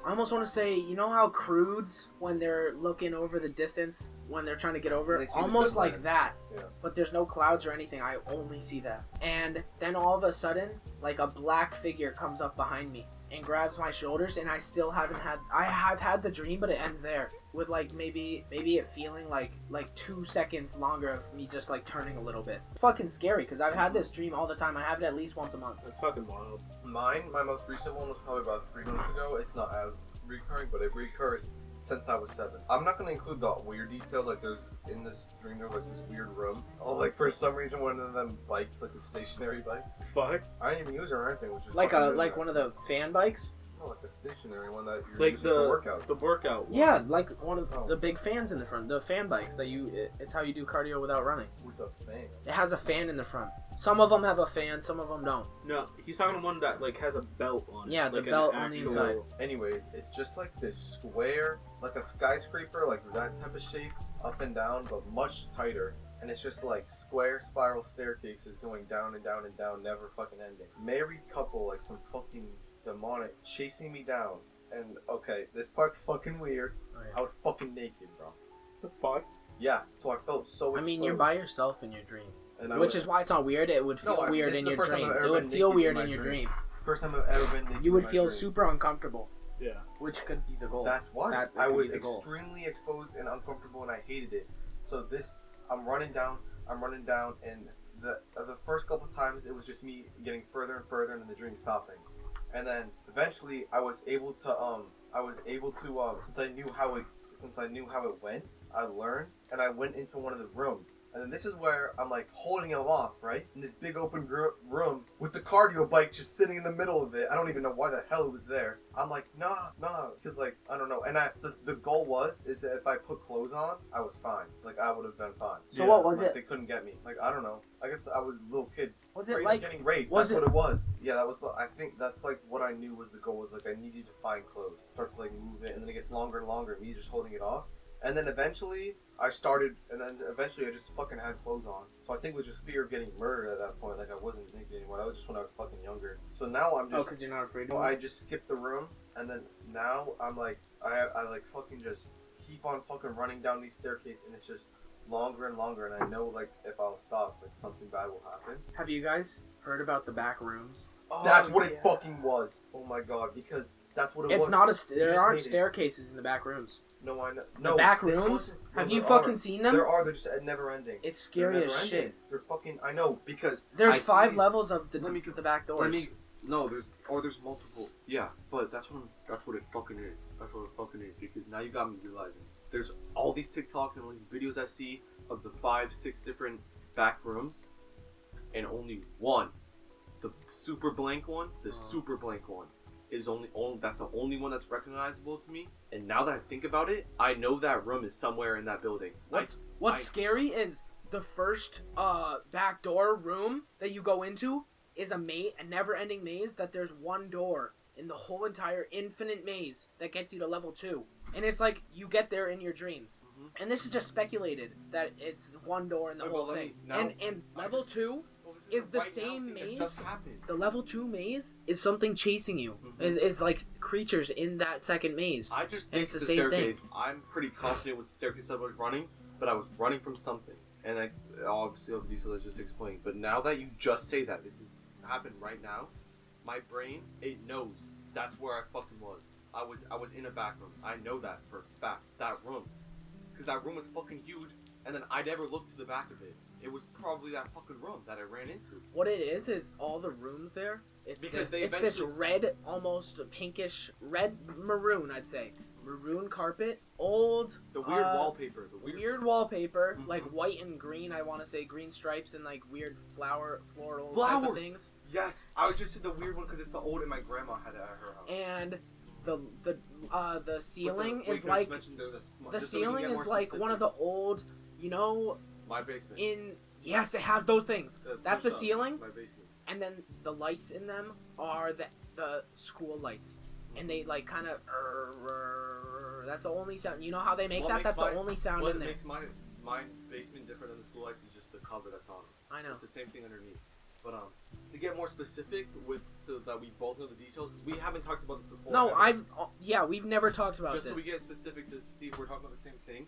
I almost want to say, you know how crudes, when they're looking over the distance, when they're trying to get over They it? see the Almost good like land. that. Yeah. But there's no clouds or anything. I only see that. And then all of a sudden, like a black figure comes up behind me and grabs my shoulders, and I still haven't had... I have had the dream, but it ends there. With like maybe it feeling like 2 seconds longer of me just like turning a little bit. It's fucking scary because I've had this dream all the time. I have it at least once a month. That's fucking wild. Mine, my most recent one was probably about 3 months ago. It's not as recurring, but it recurs since I was 7. I'm not gonna include the weird details. Like there's in this dream, there's like this weird room. Oh, like for some reason, one of them bikes, like the stationary bikes. Fuck. I didn't even use it or anything. It was just Like fucking a in like there. one of the fan bikes. Oh, like a stationary one that you're Like using for workouts. the workout one. Yeah, like one of Oh. the big fans in the front, the fan bikes that it's how you do cardio without running. With a fan. It has a fan in the front. Some of them have a fan, some of them don't. No, he's talking about one that like has a belt on it. Yeah, the like an belt on the actual- inside. Anyways, it's just like this square, like a skyscraper, like that type of shape, up and down, but much tighter. And it's just like square spiral staircases going down and down and down, never fucking ending. Married couple, like some fucking demonic, chasing me down. And okay, this part's fucking weird. Oh, yeah. I was fucking naked, bro. The fuck? Yeah, so I felt so I exposed. mean, you're by yourself in your dream. And I Which went- is why it's not weird. It would feel No, weird this is in the your first time dream. I've ever It would been feel naked weird in in my your dream. dream. First time I've ever been naked. You would in my feel dream. super uncomfortable, Yeah. which could be the goal. That's why That I could was be the goal. extremely exposed and uncomfortable, and I hated it. So I'm running down, and the first couple times it was just me getting further and further, and then the dream stopping, and then eventually I was able to since I knew how it went, I learned, and I went into one of the rooms. And then this is where I'm like holding him off, right? In this big open room with the cardio bike just sitting in the middle of it. I don't even know why the hell it was there. I'm like, nah, because like, I don't know. And the goal is that if I put clothes on, I was fine. Like, I would have been fine. So what was Like, it? They couldn't get me. Like, I don't know. I guess I was a little kid. Was it Afraid of like? getting raped? was That's it- what it was. Yeah, that was I think that's like what I knew was the goal, was like I needed to find clothes. Start to like move it, and then it gets longer and longer, me just holding it off. And then eventually I just fucking had clothes on. So I think it was just fear of getting murdered at that point. Like, I wasn't naked anymore. That was just when I was fucking younger. So now I'm Oh, just, because you're not afraid. I just skipped the room, and then now I'm like, I like fucking just keep on fucking running down these staircases, and it's just longer and longer, and I know like if I'll stop, like something bad will happen. Have you guys heard about the back rooms? That's what it fucking was. Oh my god, because that's what it was. It's not You there just aren't made it. staircases in the back rooms. No, I know. The No, back this rooms? wasn't- no, Have you there fucking are. seen them? There are. They're just never ending. It's They're scary never as ending. shit. They're fucking. I know, because There's I 5 see- levels of Let me- the back doors. Let me. No, there's multiple. Yeah, but that's what it fucking is. That's what it fucking is. Because now you got me realizing there's all these TikToks and all these videos I see of the 5-6 different back rooms, and only one, the super blank one, is only that's the only one that's recognizable to me. And now that I think about it, I know that room is somewhere in that building. What's I- scary is the first back door room that you go into is a never-ending maze that there's one door in the whole entire infinite maze that gets you to level 2. And it's like you get there in your dreams. Mhm. And this is just speculated that it's one door in the Wait, whole but let thing. me- now- And level 2, Well, this is a the right now same thing that maze? just happened. the level 2 maze is something chasing you. Mhm. Is like creatures in that second maze. I just And think it's the the same staircase. I'm pretty confident with the staircase I was running, but I was running from something, and I obviously all the details I just explained. But now that you just say that this is happened right now, my brain knows that's where I fucking was. I was in a back room. I know that for a fact. That room, because that room was fucking huge, and then I never looked to the back of it. It was probably that fucking room that I ran into. What it is all the rooms there. It's Because this, they it's this eventually- red, almost pinkish, maroon, I'd say. Maroon carpet, old, The weird wallpaper. The weird wallpaper, Mhm. like white and green. I want to say green stripes and like weird floral type of Flowers! things. Yes, I just said the weird one because it's the old and my grandma had it at her house. And the ceiling But the- is wait, like can I just mention there's a the just so we can ceiling get is more like one of specific. the old, you know, My basement. yes, it has those things. That's the push-up, ceiling. My basement. And then the lights in them are the school lights, and they like kind of. That's the only sound. You know how they make What that? makes That's my- the only sound What in there. makes my basement different than the school lights is just the cover that's on it. I know. It's the same thing underneath. But to get more specific with so that we both know the details, because we haven't talked about this before. No, ever. we've never talked about Just this. so we get specific to see if we're talking about the same thing.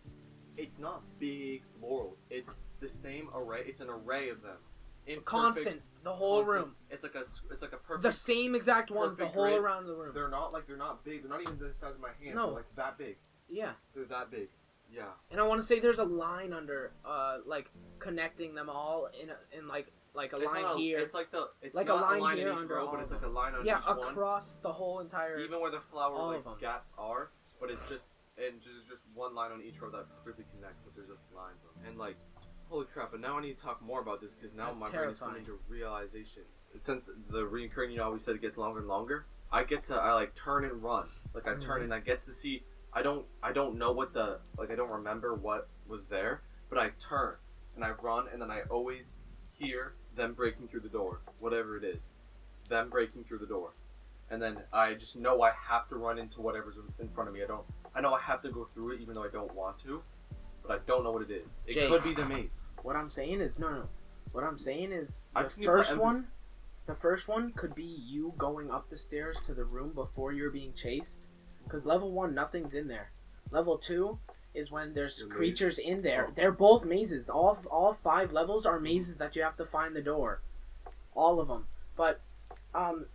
It's not big florals. It's the same array. It's an array of them. In constant, perfect- the whole constant- room, It's like a perfect. the same exact ones, the perfect whole grid. around the room. They're not big. They're not even the size of my hand. No. They're like that big. Yeah, They're that big. Yeah. and I want to say there's a line under, like connecting them all in like a It's line not here. It's like it's Like a not line here in each under row, all but it's of like a line on Yeah, each one. across the whole entire. Even where the flower all like of 'em. gaps are, but it's just just one line on each row that perfectly connects, but there's just lines on. And like, holy crap! But now I need to talk more about this because now That's my brain is coming terrifying. to realization. Since the reoccurring, you always said it gets longer and longer. I like turn and run. Like I turn and I get to see. I don't know what I don't remember what was there, but I turn and I run, and then I always hear them breaking through the door, whatever it is, them breaking through the door, and then I just know I have to run into whatever's in front of me. I know I have to go through it even though I don't want to, but I don't know what it is. It Jake, could be the maze. What I'm saying is no. What I'm saying is I the think first it's- one. The first one could be you going up the stairs to the room before you're being chased. Because level 1, nothing's in there. Level 2 is when there's The maze. creatures in there. Oh. They're both mazes. All 5 levels are mazes that you have to find the door. All of them. But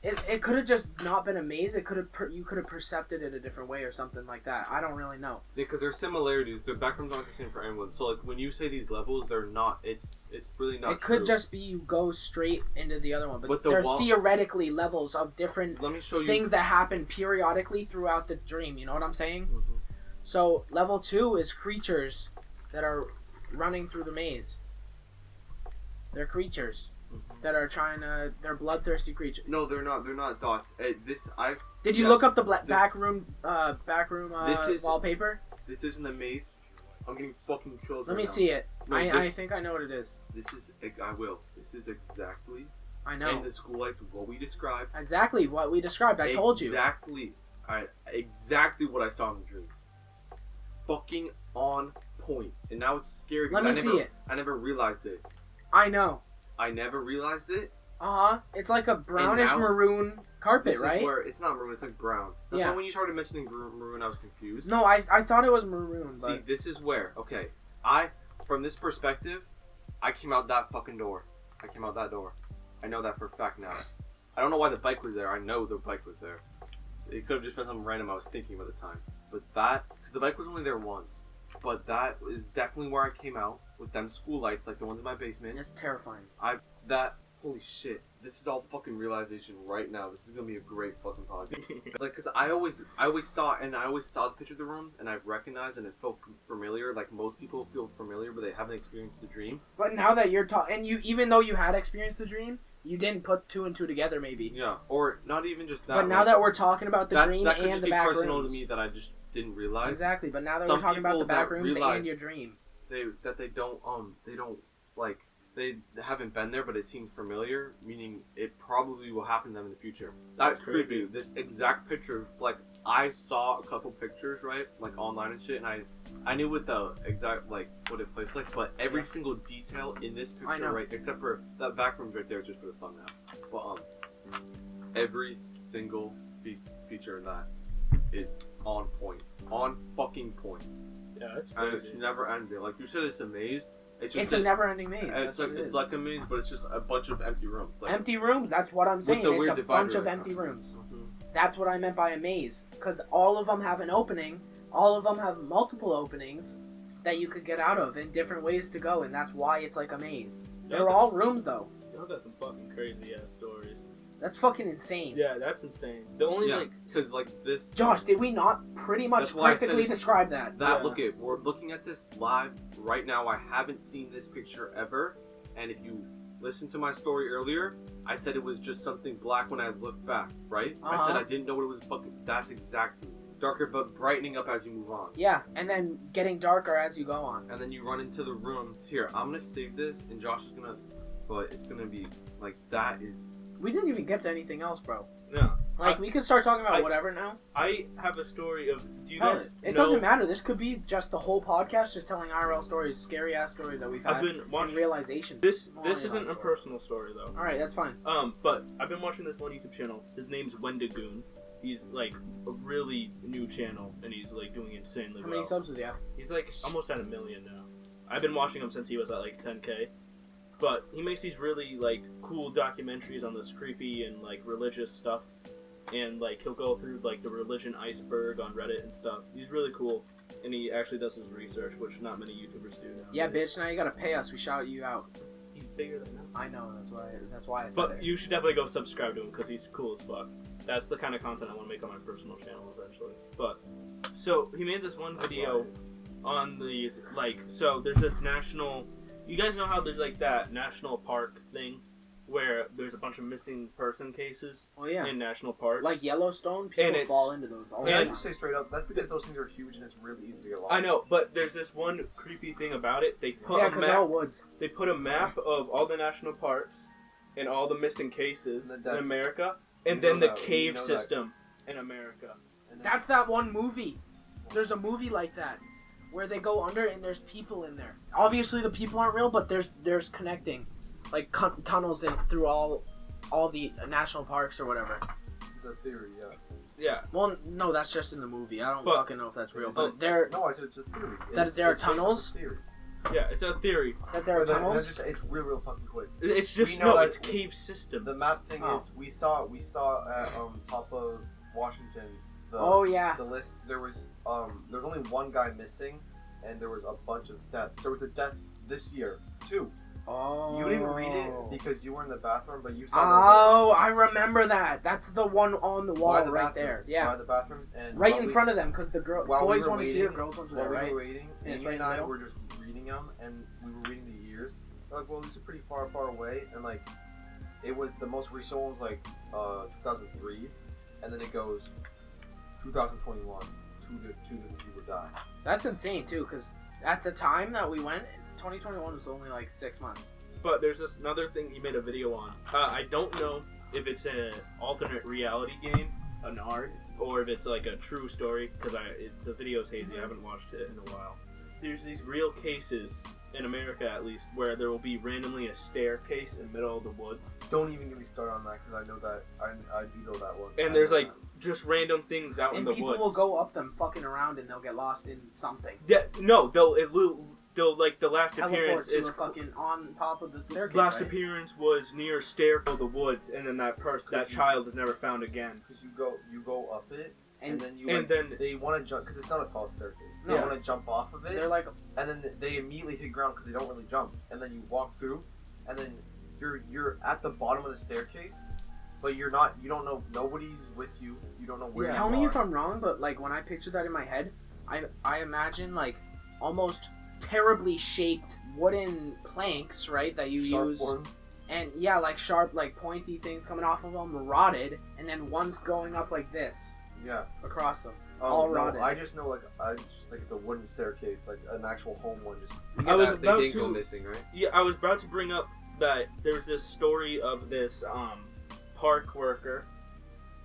it could have just not been a maze. It could have you could have percepted it a different way or something like that. I don't really know. Yeah, because there's similarities. The backrooms aren't the same for anyone. So like when you say these levels, they're not. It's really not. It could true. just be you go straight into the other one. But the they're wall- theoretically levels of different Let me show you things that happen periodically throughout the dream. You know what I'm saying? Mhm. So level 2 is creatures that are running through the maze. They're creatures that are they're bloodthirsty creatures. No, they're not. They're not dots. Did you Yeah. look up the backroom This is- wallpaper? This isn't a maze. I'm getting fucking chills. Let right me now. see it. No, I this- think I know what it is. This is. I will. This is exactly. I know And the school lights, what we described. exactly what we described. I told you. Exactly. Exactly what I saw in the dream. Fucking on point. And now it's scary. Let me see it. I never realized it. I know. I never realized it. It's like a brownish now- maroon carpet, This right? is where it's not maroon. It's like brown. That's Yeah. why when you started mentioning maroon, I was confused. No, I thought it was maroon, but See, this is where. Okay, from this perspective, I came out that fucking door. I came out that door. I know that for a fact now. I don't know why the bike was there. I know the bike was there. It could have just been something random I was thinking about at the time. But because the bike was only there once. But that is definitely where I came out with them school lights, like the ones in my basement. it's terrifying. Holy shit. This is all fucking realization right now. This is gonna be a great fucking podcast. Like, cause I always saw the picture of the room, and I recognized, and it felt familiar. Like most people feel familiar, but they haven't experienced the dream. But now that you're talking, and even though you had experienced the dream, you didn't put 2 and 2 together, maybe. Yeah, or not even just that. But now like, that we're talking about the dream that could and just the be back personal rooms, to me that I just didn't realize. exactly. But now that Some we're talking about people the back that rooms realize- and your dream, They don't like. They haven't been there, but it seems familiar, meaning it probably will happen to them in the future. That's crazy. crazy. This exact picture, like, I saw a couple pictures, right, like, online and shit, and I knew what the exact, like, what it plays like, but every single detail in this I picture, know. right, except for that back room right there, just for the thumbnail, but, every single feature in that is on point. On fucking point. Yeah, that's And crazy. it's never ending. Like you said, it's a maze. It's just it's a never-ending maze. it's That's what like it it's is. like a maze, but it's just a bunch of empty rooms. Like, Empty rooms. That's what I'm saying. the It's weird a divider bunch of right empty now. rooms. Mhm. That's what I meant by a maze. Because all of them have an opening. All of them have multiple openings that you could get out of in different ways to go, and that's why it's like a maze. They're all rooms, though. Y'all got some fucking crazy ass stories. That's fucking insane. Yeah, that's insane. The only Yeah, like because like this. Josh, did we not pretty much That's why I said perfectly it- describe that? That Yeah. we're looking at this live right now. I haven't seen this picture ever, and if you listen to my story earlier, I said it was just something black when I looked back. Right? I said Uh-huh. I didn't know what it was. Fucking. That's exactly darker, but brightening up as you move on. Yeah, and then getting darker as you go on. And then you run into the rooms. Here, I'm gonna save this, and Josh is gonna. But it's gonna be like that is. We didn't even get to anything else, bro. no. Like, we could start talking about I- whatever now. I have a story of. Do you Hell, guys it know? doesn't matter. This could be just the whole podcast, just telling IRL stories, scary ass stories that we've had, I've been and watching. realization. This Oh, isn't yeah, a personal story though. All right, that's fine. But I've been watching this one YouTube channel. His name's Wendigoon. He's like a really new channel, and he's like doing insanely How many well. subs does he have? He's like almost at 1 million now. I've been watching him since he was at like 10K. But he makes these really like cool documentaries on this creepy and like religious stuff, and like he'll go through like the religion iceberg on Reddit and stuff. He's really cool, and he actually does his research, which not many YouTubers do now. Yeah, bitch. Now you gotta pay us. We shout you out. He's bigger than us. I know. That's why I said But it. you should definitely go subscribe to him because he's cool as fuck. That's the kind of content I want to make on my personal channel eventually. But so he made this one video on these like so there's this national. You guys know how there's like that national park thing where there's a bunch of missing person cases Oh yeah. in national parks. Like Yellowstone, And people it's- fall into those all the And I time. just say straight up, that's because those things are huge and it's really easy to get lost. I know, but there's this one creepy thing about it. They put Yeah, a because they're all map. woods. They put a map of all the national parks and all the missing cases And in that's- America, you and then know the that- you cave know that- system in America. And then- That's that one movie. There's a movie like that where they go under and there's people in there. Obviously, the people aren't real, but there's connecting, like tunnels in through all the national parks or whatever. It's a theory, yeah. Yeah, Well, no, that's just in the movie. I don't But- fucking know if that's real, Oh, but there No, I said it's a theory. That It's- there are it's based on tunnels? a theory. yeah, it's a theory. that there are But then- tunnels. it's real fucking quick. It's just We know that it's cave systems. The map thing Oh. is we saw at top of Washington the Oh yeah. the list. There's only one guy missing, and there was a bunch of deaths. There was a death this year too. Oh. You didn't read it because you were in the bathroom, but you saw Oh, I remember that. That's the one on the the wall by the right there. bathrooms, Yeah. by the bathrooms, and Right while in we- front of them, because the while we boys were want to see it, waiting- girls want to see While it, we right? were waiting, And it's Amy right and in the I middle? were just reading them, and we were reading the years. We're like, well, these are pretty far away, and like, it was the most recent one was like 2003, and then it goes 2021. Two people die. That's insane too, because at the time that we went, 2021 was only like 6 months. But there's this another thing he made a video on. I don't know if it's an alternate reality game, an ARG, or if it's like a true story, because the video's hazy. I haven't watched it in a while. There's these real cases, in America at least, where there will be randomly a staircase in the middle of the woods. Don't even get me started on that because I know that I do know that one. And I there's know like just random things out in And the people woods. will go up them fucking around and they'll get lost in something. Yeah, no, they'll like the last Teleport appearance to is a fucking on top of the staircase, last right? appearance was near stair of the woods, and then that Cause you- child is never found again. because you go up it and And then you and like, then they want to jump because it's not a tall staircase. They No. want to jump off of it, they're like, and then they immediately hit ground because they don't really jump. And then you walk through, and then you're at the bottom of the staircase, but you're not. You don't know. Nobody's with you. You don't know where. tell you me are. if I'm wrong, but like when I picture that in my head, I imagine like almost terribly shaped wooden planks, right, that you Sharp use. ones. And yeah, like sharp, like pointy things coming off of them, rotted, and then one's going up like this Yeah. across them. Oh, All no, rotted. I just know like it's a wooden staircase, like an actual home one. Just I was They about didn't go to missing, right? yeah, I was about to bring up that there's this story of this park worker,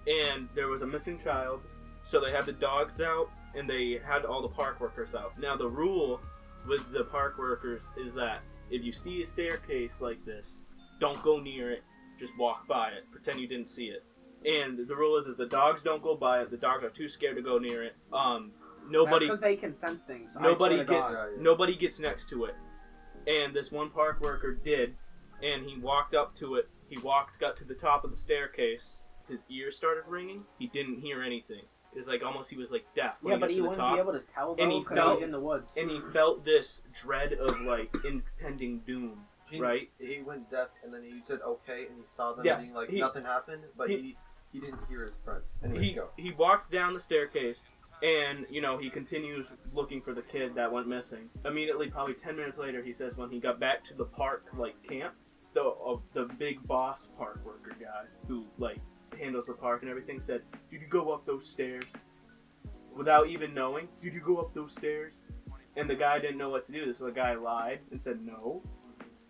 and there was a missing child, so they had the dogs out and they had all the park workers out. Now the rule with the park workers is that if you see a staircase like this, don't go near it, just walk by it, pretend you didn't see it. And the rule is the dogs don't go by it, the dogs are too scared to go near it. Nobody because they can sense things. I nobody swear to gets God. Yeah. nobody gets next to it. And this one park worker did, and he walked up to it. He got to the top of the staircase. His ears started ringing. He didn't hear anything. It's like almost he was like deaf when Yeah, he but got he to the wouldn't top. be able to tell And though he because felt- he's in the woods. And he felt this dread of like impending doom, right? He went deaf, and then he said okay, and he saw them Yeah, being like he- nothing happened, but he- he didn't hear his friends. Anyways, He go. he walked down the staircase, and he continues looking for the kid that went missing. Immediately, probably 10 minutes later, he says when he got back to the park camp, the big boss park worker guy who handles the park and everything said, "Did you go up those stairs?" Without even knowing, "Did you go up those stairs?" And the guy didn't know what to do, so the guy lied and said no.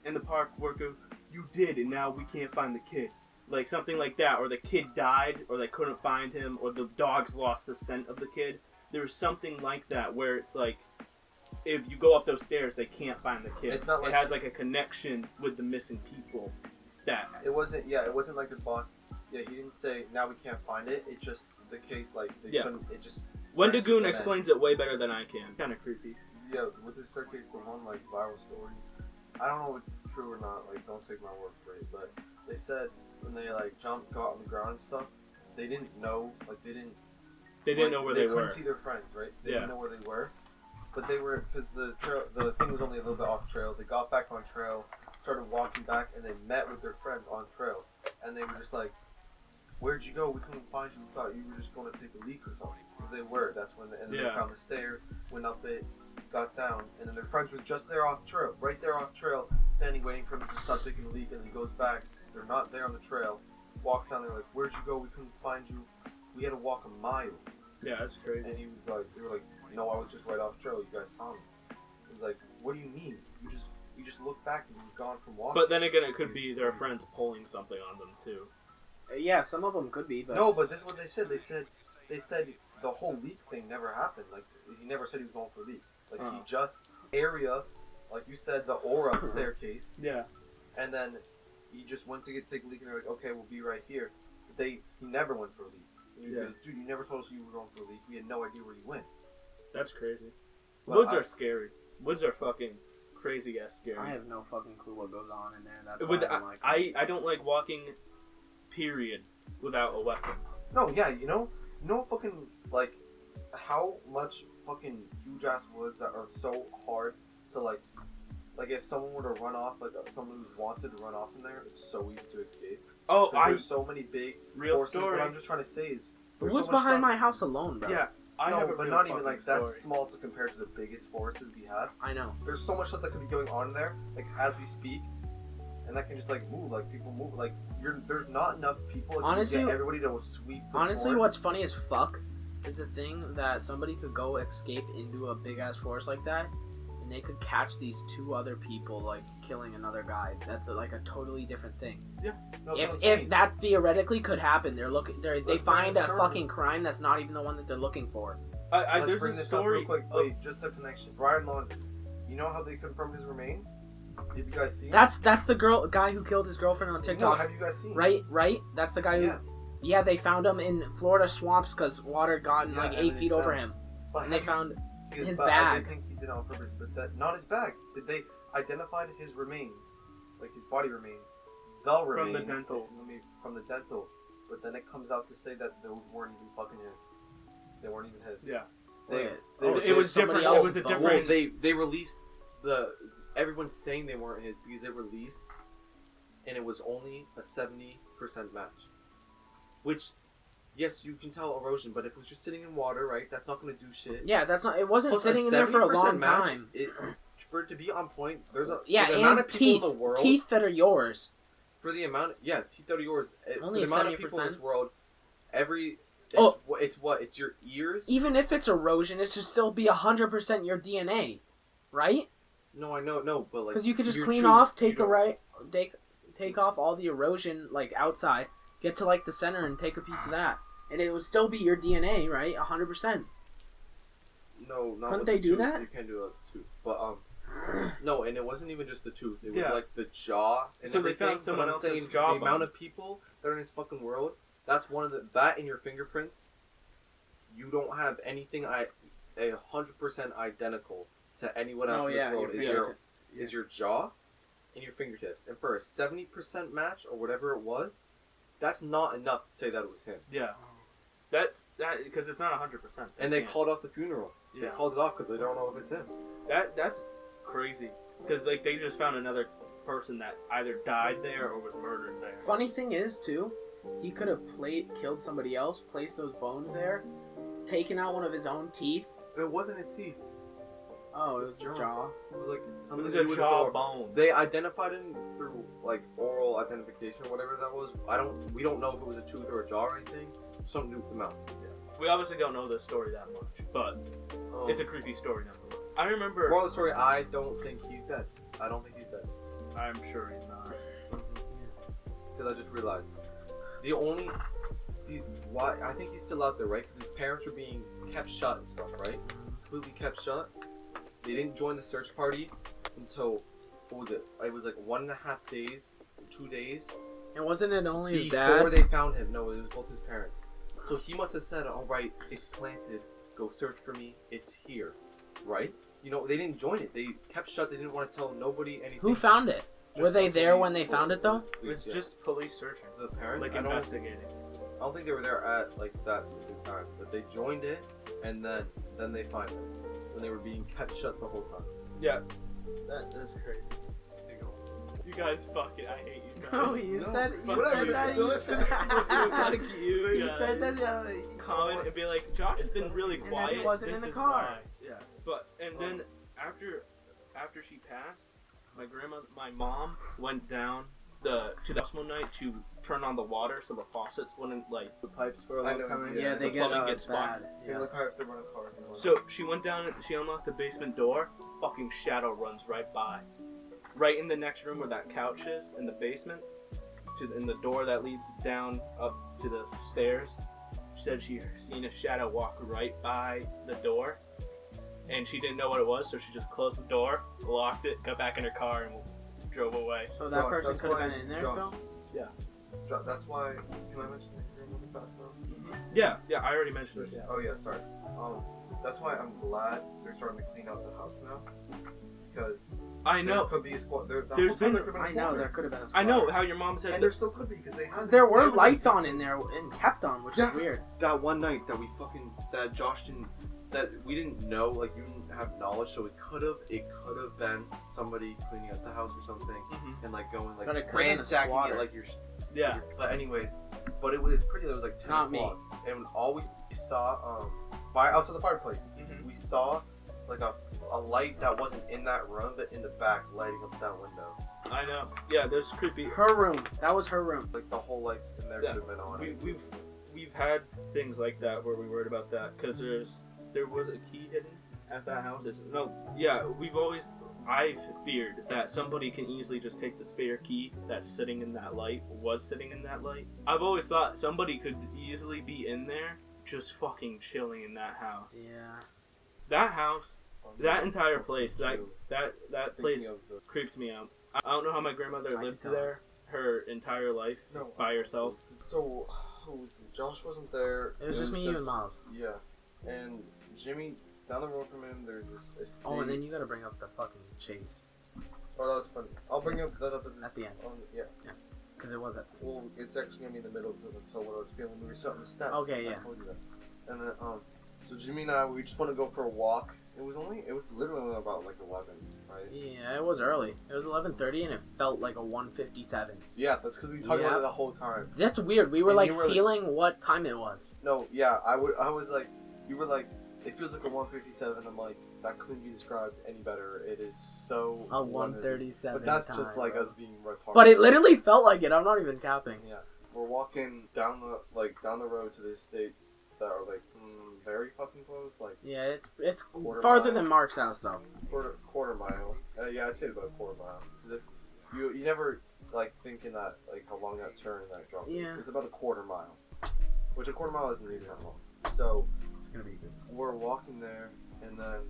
And the park worker, "You did, and now we can't find the kid." Like something like that, or the kid died, or they couldn't find him, or the dogs lost the scent of the kid. There was something like that where it's like, if you go up those stairs, they can't find the kid. It's not like- it has like a connection with the missing people. That It wasn't. Yeah, it wasn't like the boss. Yeah, he didn't say now we can't find it. It's just the case. Like they Yeah. couldn't. It just. Wendigoon explains it way better than I can. Kind of creepy. Yeah, with the staircase, the one viral story. I don't know if it's true or not. Don't take my word for it. But they said when they jumped, got on the ground and stuff, they didn't know. They didn't know where they were. couldn't see their friends, right? They Yeah. didn't know where they were. But they were because the thing was only a little bit off trail. They got back on trail, started walking back, and they met with their friends on trail, and they were just like, "Where'd you go? We couldn't find you. We thought you were just going to take a leak or something." Because they were. That's when. And then they Yeah. found the stairs, went up it, got down, and then their friends was just there off trail, right there off trail, standing waiting for him to stop taking a leak, and he goes back, They're not there on the trail. Walks down there like, where'd you go? We couldn't find you. We had to walk a mile. Yeah, that's crazy. And he was like, they were like, no, I was just right off the trail. You guys saw me. He was like, what do you mean? You just look back and you've gone from walking. But then again, it could be their friends pulling something on them too. Yeah, some of them could be, but No, but this is what they said. They said the whole leak thing never happened. Like, he never said he was going for a leak. Like, he just area, like you said, the aura staircase. Yeah. And then he just went to take a leak, and they're like, okay, we'll be right here. But he never went for a leak. And he goes, dude, you never told us you were going for a leak. We had no idea where you went. That's crazy. But Woods are scary. Woods are fucking crazy ass scary. I have no fucking clue what goes on in there. That's why I don't like them. I don't like walking, period, without a weapon. No, yeah, you know fucking, like, how much fucking huge ass woods that are so hard to, like if someone were to run off, like someone who's wanted to run off from there, it's so easy to escape. Oh, There's so many big real forces. story. What I'm just trying to say is, The there's woods so much behind stuff- my house alone, bro. Yeah, I have No, a but real not even fucking like story. that's small to compare to the biggest forests we have. I know. There's so much stuff that could be going on in there, like as we speak, and that can just like move, like people move, like there's not enough people. Like, Honestly- to get everybody to sweep. The Honestly, forest. what's funny as fuck is the thing that somebody could go escape into a big ass forest like that, and they could catch these two other people like killing another guy. That's like a totally different thing. No, that's what I'm If saying. that theoretically could happen, they Let's bring find this a curve. fucking crime that's not even the one that they're looking for. Let's there's bring a this story. up real quick. Wait, just a connection. Brian Laundrie. You know how they confirmed his remains? Have you guys seen? That's the guy who killed his girlfriend on No, TikTok. have you guys seen? Right. That's the guy who. Yeah. Yeah, they found him in Florida swamps because water had gotten Yeah, like and 8 then feet he's over found. him, But and they have you- found his but bag. I think he did it on purpose, but that not his bag. Did they identified his remains, like his body remains, the remains the dental. from the dental? But then it comes out to say that those weren't even fucking his. They weren't even his. Yeah. It was different. somebody It was a else's different. Well, they released everyone's saying they weren't his because they released, and it was only a 70% match. Which, yes, you can tell erosion, but if it was just sitting in water, right, that's not going to do shit. Yeah, that's not. It wasn't Plus, sitting in there for a 70% long match, time. For it to be on point, there's a Yeah, for the amount and of people teeth, in the world. teeth that are yours. For the amount, teeth out of yours. Only for the amount of people in 70%. this world, Oh. It's your ears. Even if it's erosion, it should still be 100% your DNA, right? No, I know, no, but like Because you could just your clean tooth, off, you don't- take off all the erosion like outside, get to like the center and take a piece of that, and it would still be your DNA, right? 100%. No, not Couldn't with they the do tooth. that? You can do it with the tooth, but no, and it wasn't even just the tooth. It was Yeah. like the jaw and So they everything. found someone but I'm else's saying jawbone. the amount of people that are in this fucking world. That's one of that in your fingerprints. You don't have anything 100% identical to anyone else in this world. Is your jaw and your fingertips, and for a 70% match or whatever it was, that's not enough to say that it was him. Yeah. That because it's not 100%. And they called off the funeral. They Yeah. called it off because they don't know if it's him. That's crazy because like they just found another person that either died there or was murdered there. Funny thing is, too, he could have killed somebody else, placed those bones there, taken out one of his own teeth. It wasn't his teeth. Oh, it was his jaw. It was like It something was to do a with his oral. jawbone. They identified him through like oral identification or whatever that was. We don't know if it was a tooth or a jaw or anything. Something to do with the mouth. We obviously don't know the story that much, but it's a creepy story nonetheless. I remember. Moral of the story, I don't think he's dead. I don't think he's dead. I'm sure he's not. Because I just realized why I think he's still out there, right? Because his parents were being kept shut and stuff, right? Completely kept shut. They didn't join the search party until what was it? It was like 1.5 days, 2 days And wasn't it only his before dad? they found him. No, it was both his parents. So he must have said, "All right, it's planted. Go search for me. It's here." Right? You know, they didn't join it. They kept shut. They didn't want to tell nobody anything. Who found it? Just Were they the there police when they or- found it, though? It was yeah. just police searching, the parents. like I don't investigating. think they were there at like that specific time, but they joined it, and then they find us when they were being kept shut the whole time. Yeah, that's crazy. You guys, fuck it. I hate you guys. No, you said Whatever, that. listen, you. You said that. Comment and be like, Josh has been really then quiet. he wasn't This in the is car. why. Yeah, but and then after she passed, my mom went down to the house one night to turn on the water so the faucets wouldn't like the pipes for a I long know, time. Yeah, they the get plumbing gets bad. fucked. Yeah, Yeah. look how if they run a car. You know, So she went down and she unlocked the basement door. Fucking shadow runs right by, right in the next room where that couch is in the basement, in the door that leads down up to the stairs. She said she seen a shadow walk right by the door, and she didn't know what it was, so she just closed the door, locked it, got back in her car, and drove away. So that Josh, person that's could have why- been in there, Josh. Phil? That's why. Can I mention that you're moving fast now? Yeah, I already mentioned it. Yeah. Oh yeah, sorry. That's why I'm glad they're starting to clean out the house now, because I there know. could be a squad. There There's been- there could have I been a know squad. there could have been a I know squatter. how your mom says And there still could be because they have. There were they lights on in there and kept on, which is Yeah. weird. That one night that that Josh didn't, that we didn't know, like you didn't have knowledge, so it could have been somebody cleaning out the house or something, Mhm. and like going like But it could have been a ransacking squatter. it like you're. Yeah. But anyways, but it was pretty. It was like 10 Not me. o'clock, And all we saw, fire outside the fireplace. Mhm. We saw like a light that wasn't in that room, but in the back, lighting up that window. I know. Yeah, there's creepy. Her room. That was her room. Like the whole lights in there Yeah. could have been on. We've had things like that where we worried about that because there was a key hidden at that house. I've feared that somebody can easily just take the spare key that's sitting in that light, was sitting in that light. I've always thought somebody could easily be in there just fucking chilling in that house. Yeah. That house, that entire place, that place Thinking of the- creeps me out. I don't know how my grandmother I lived can tell. there her entire life No. by herself. So, who was it? Josh wasn't there. It was just me, you, and Miles. Yeah, and Jimmy down the road from him. There's this estate. Oh, and then you gotta bring up the fucking chase Oh, that was funny. I'll bring that up at the end. yeah. Because it was at the Well, it's actually gonna be in the middle until what I was feeling. We were sitting on the steps. Okay, I yeah. told you that. And then so Jimmy and I, we just want to go for a walk. It was literally only about like 11, right? Yeah, it was early. It was 11:30 and it felt like a 1:57. Yeah, that's because we talked Yeah. about it the whole time. That's weird. We were And like you were like- feeling what time it was. No, yeah, I was like, you were like, it feels like a 1:57. I'm like, that couldn't be described any better. It is so. A 11. 1:37. But that's time, just like bro. us being retarded. But it literally felt like it. I'm not even capping. Yeah, we're walking down the road to the estate that are like very fucking close, like Yeah, it's Quarter farther mile. than Mark's house though. quarter mile. Yeah, I'd say about a quarter mile. Because if you never like thinking that like how long that turn that drop is. Yeah. It's about a quarter mile, which a quarter mile isn't even that long. So It's gonna be good. we're walking there, and then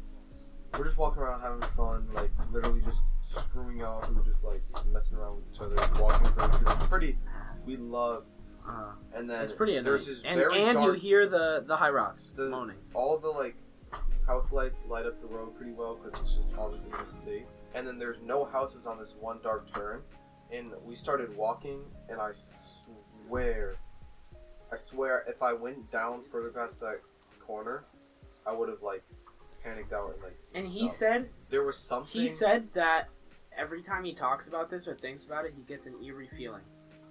we're just walking around having fun, like literally just screwing off. We were just like messing around with each other, walking through because it's pretty. We love, and then It's pretty there's annoying. this And very you dark. hear the high rocks The- moaning. All the like house lights light up the road pretty well because it's just obviously an estate. And then there's no houses on this one dark turn. And we started walking, and I swear, if I went down further past that corner, I would have like panicked out and like. And he stuff. said there was something. he said that every time he talks about this or thinks about it, he gets an eerie feeling.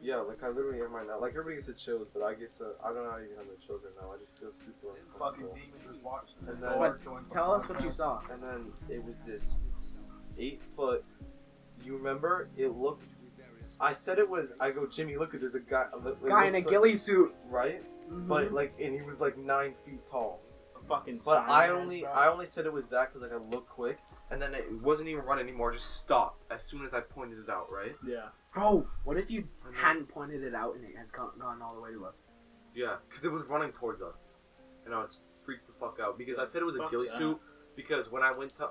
Yeah, like I literally have mine now. Like everybody gets the chills, but I guess I don't even have the children now. I just feel super uncomfortable. demons just watched. And then- But tell us what you saw. And then it was this 8-foot. You remember? It looked. I said it was. I go, Jimmy, look at there's a guy. It Guy in a looks like- ghillie suit. right? But like, and he was like 9 feet tall. Fucking. But silent, I only said it was that because like I looked quick. And then it wasn't even running anymore, just stopped as soon as I pointed it out, right? Yeah. Bro, what if you I know. hadn't pointed it out and it had gone all the way to us? Yeah, because it was running towards us. And I was freaked the fuck out because I said it was a Fuck ghillie that. suit because when I went to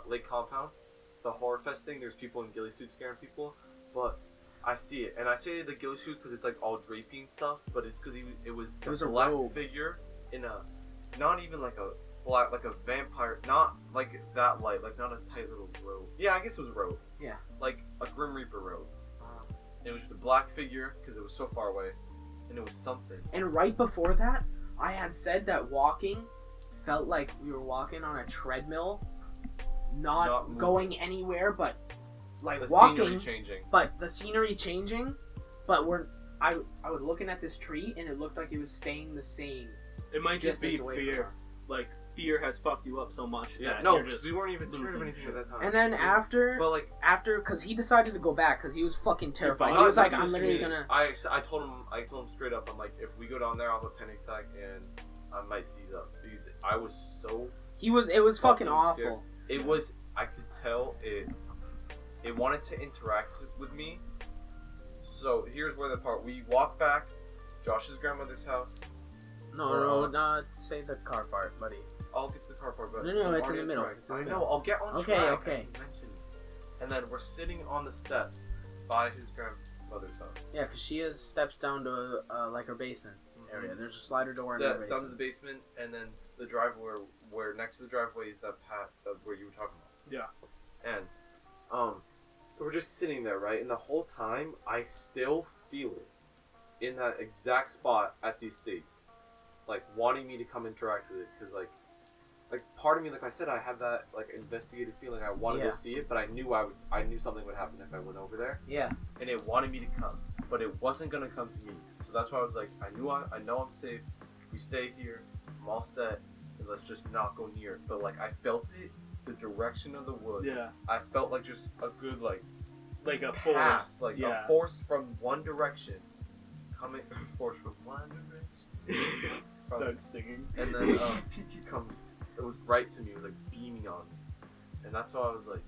Lake Compounds, the Horror Fest thing, there's people in ghillie suits scaring people, but I see it. And I say the ghillie suit because it's like all drapey and stuff, but it's because it was a a black robe. figure in a, not even like a black, like a vampire, not like that light, like not a tight little robe. Yeah, I guess it was a robe. Yeah. Like a Grim Reaper robe. It was just a black figure because it was so far away, and it was something. And right before that, I had said that walking felt like we were walking on a treadmill, not moving. going anywhere, but like The walking, scenery changing. but the scenery changing. But I was looking at this tree and it looked like it was staying the same. It might just be distance away from fear. us. Like fear has fucked you up so much Yeah, that no, you're just we weren't even scared of losing anything shit. at that time. And then after, But like, because he decided to go back because he was fucking terrified. Not He was like, just I'm literally me. gonna. I told him straight up. I'm like, if we go down there, I'll have a panic attack and I might seize up because I was so. It was fucking fucking awful. scared. It was. I could tell it. It wanted to interact with me. So here's where the part we walk back, Josh's grandmother's house. No, say the car part, buddy. I'll get to the car part, but No, I'm it's in already the on middle. track. It's in the I middle. know. I'll get on Okay, track. okay. I mentioned it. And then we're sitting on the steps by his grandmother's house. Yeah, because she has steps down to like her basement area. There's a slider door in her Step down to basement. the basement, and then the driveway where next to the driveway is that path where you were talking about. Yeah. And so we're just sitting there, right? And the whole time I still feel it in that exact spot at these states, like wanting me to come interact with it, because like part of me, like I said, I have that like investigative feeling. I want to Yeah. go see it, but I knew something would happen if I went over there, Yeah. and it wanted me to come, but it wasn't gonna come to me. So that's why I was like, I know I'm safe. We stay here. I'm all set. And let's just not go near it. But like I felt it, the direction of the woods. Yeah. I felt like just a good like Like a pass, force. like yeah. a force from one direction, coming force from one direction. Start singing. And then he comes. It was right to me. It was like beaming on me, and that's why I was like,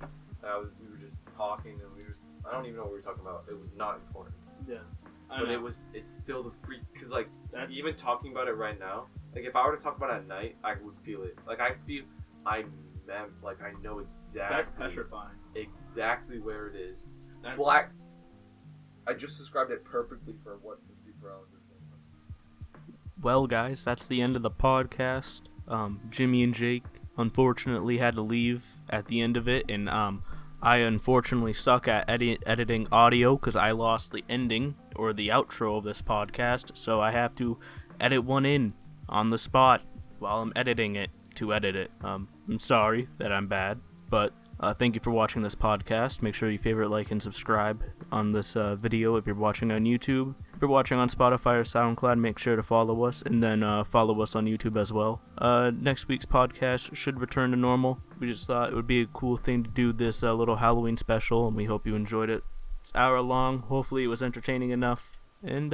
we were just talking, and I don't even know what we were talking about. It was not important, Yeah. I but know. it's still the freak. Cause like That's even talking about it right now, like if I were to talk about it at night, I would feel it. Like I know exactly. that's petrifying. Exactly where it is. That's Black. I just described it perfectly for what the sleep paralysis thing was. Well, guys, that's the end of the podcast. Jimmy and Jake unfortunately had to leave at the end of it, and I unfortunately suck at editing audio because I lost the ending or the outro of this podcast, so I have to edit one in on the spot while I'm editing it to edit it. I'm sorry that I'm bad, but thank you for watching this podcast. Make sure you favorite, like, and subscribe on this video if you're watching on YouTube. If you're watching on Spotify or SoundCloud, make sure to follow us, and then follow us on YouTube as well. Next week's podcast should return to normal. We just thought it would be a cool thing to do this little Halloween special, and we hope you enjoyed it. It's an hour long. Hopefully it was entertaining enough. And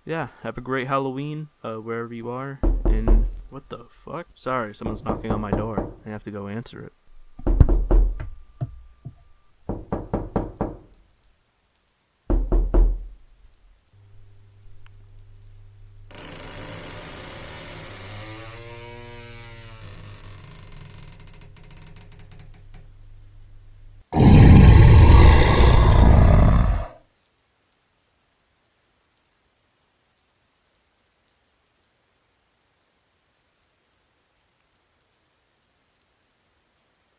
yeah, have a great Halloween wherever you are. And what the fuck? Sorry, someone's knocking on my door. I have to go answer it.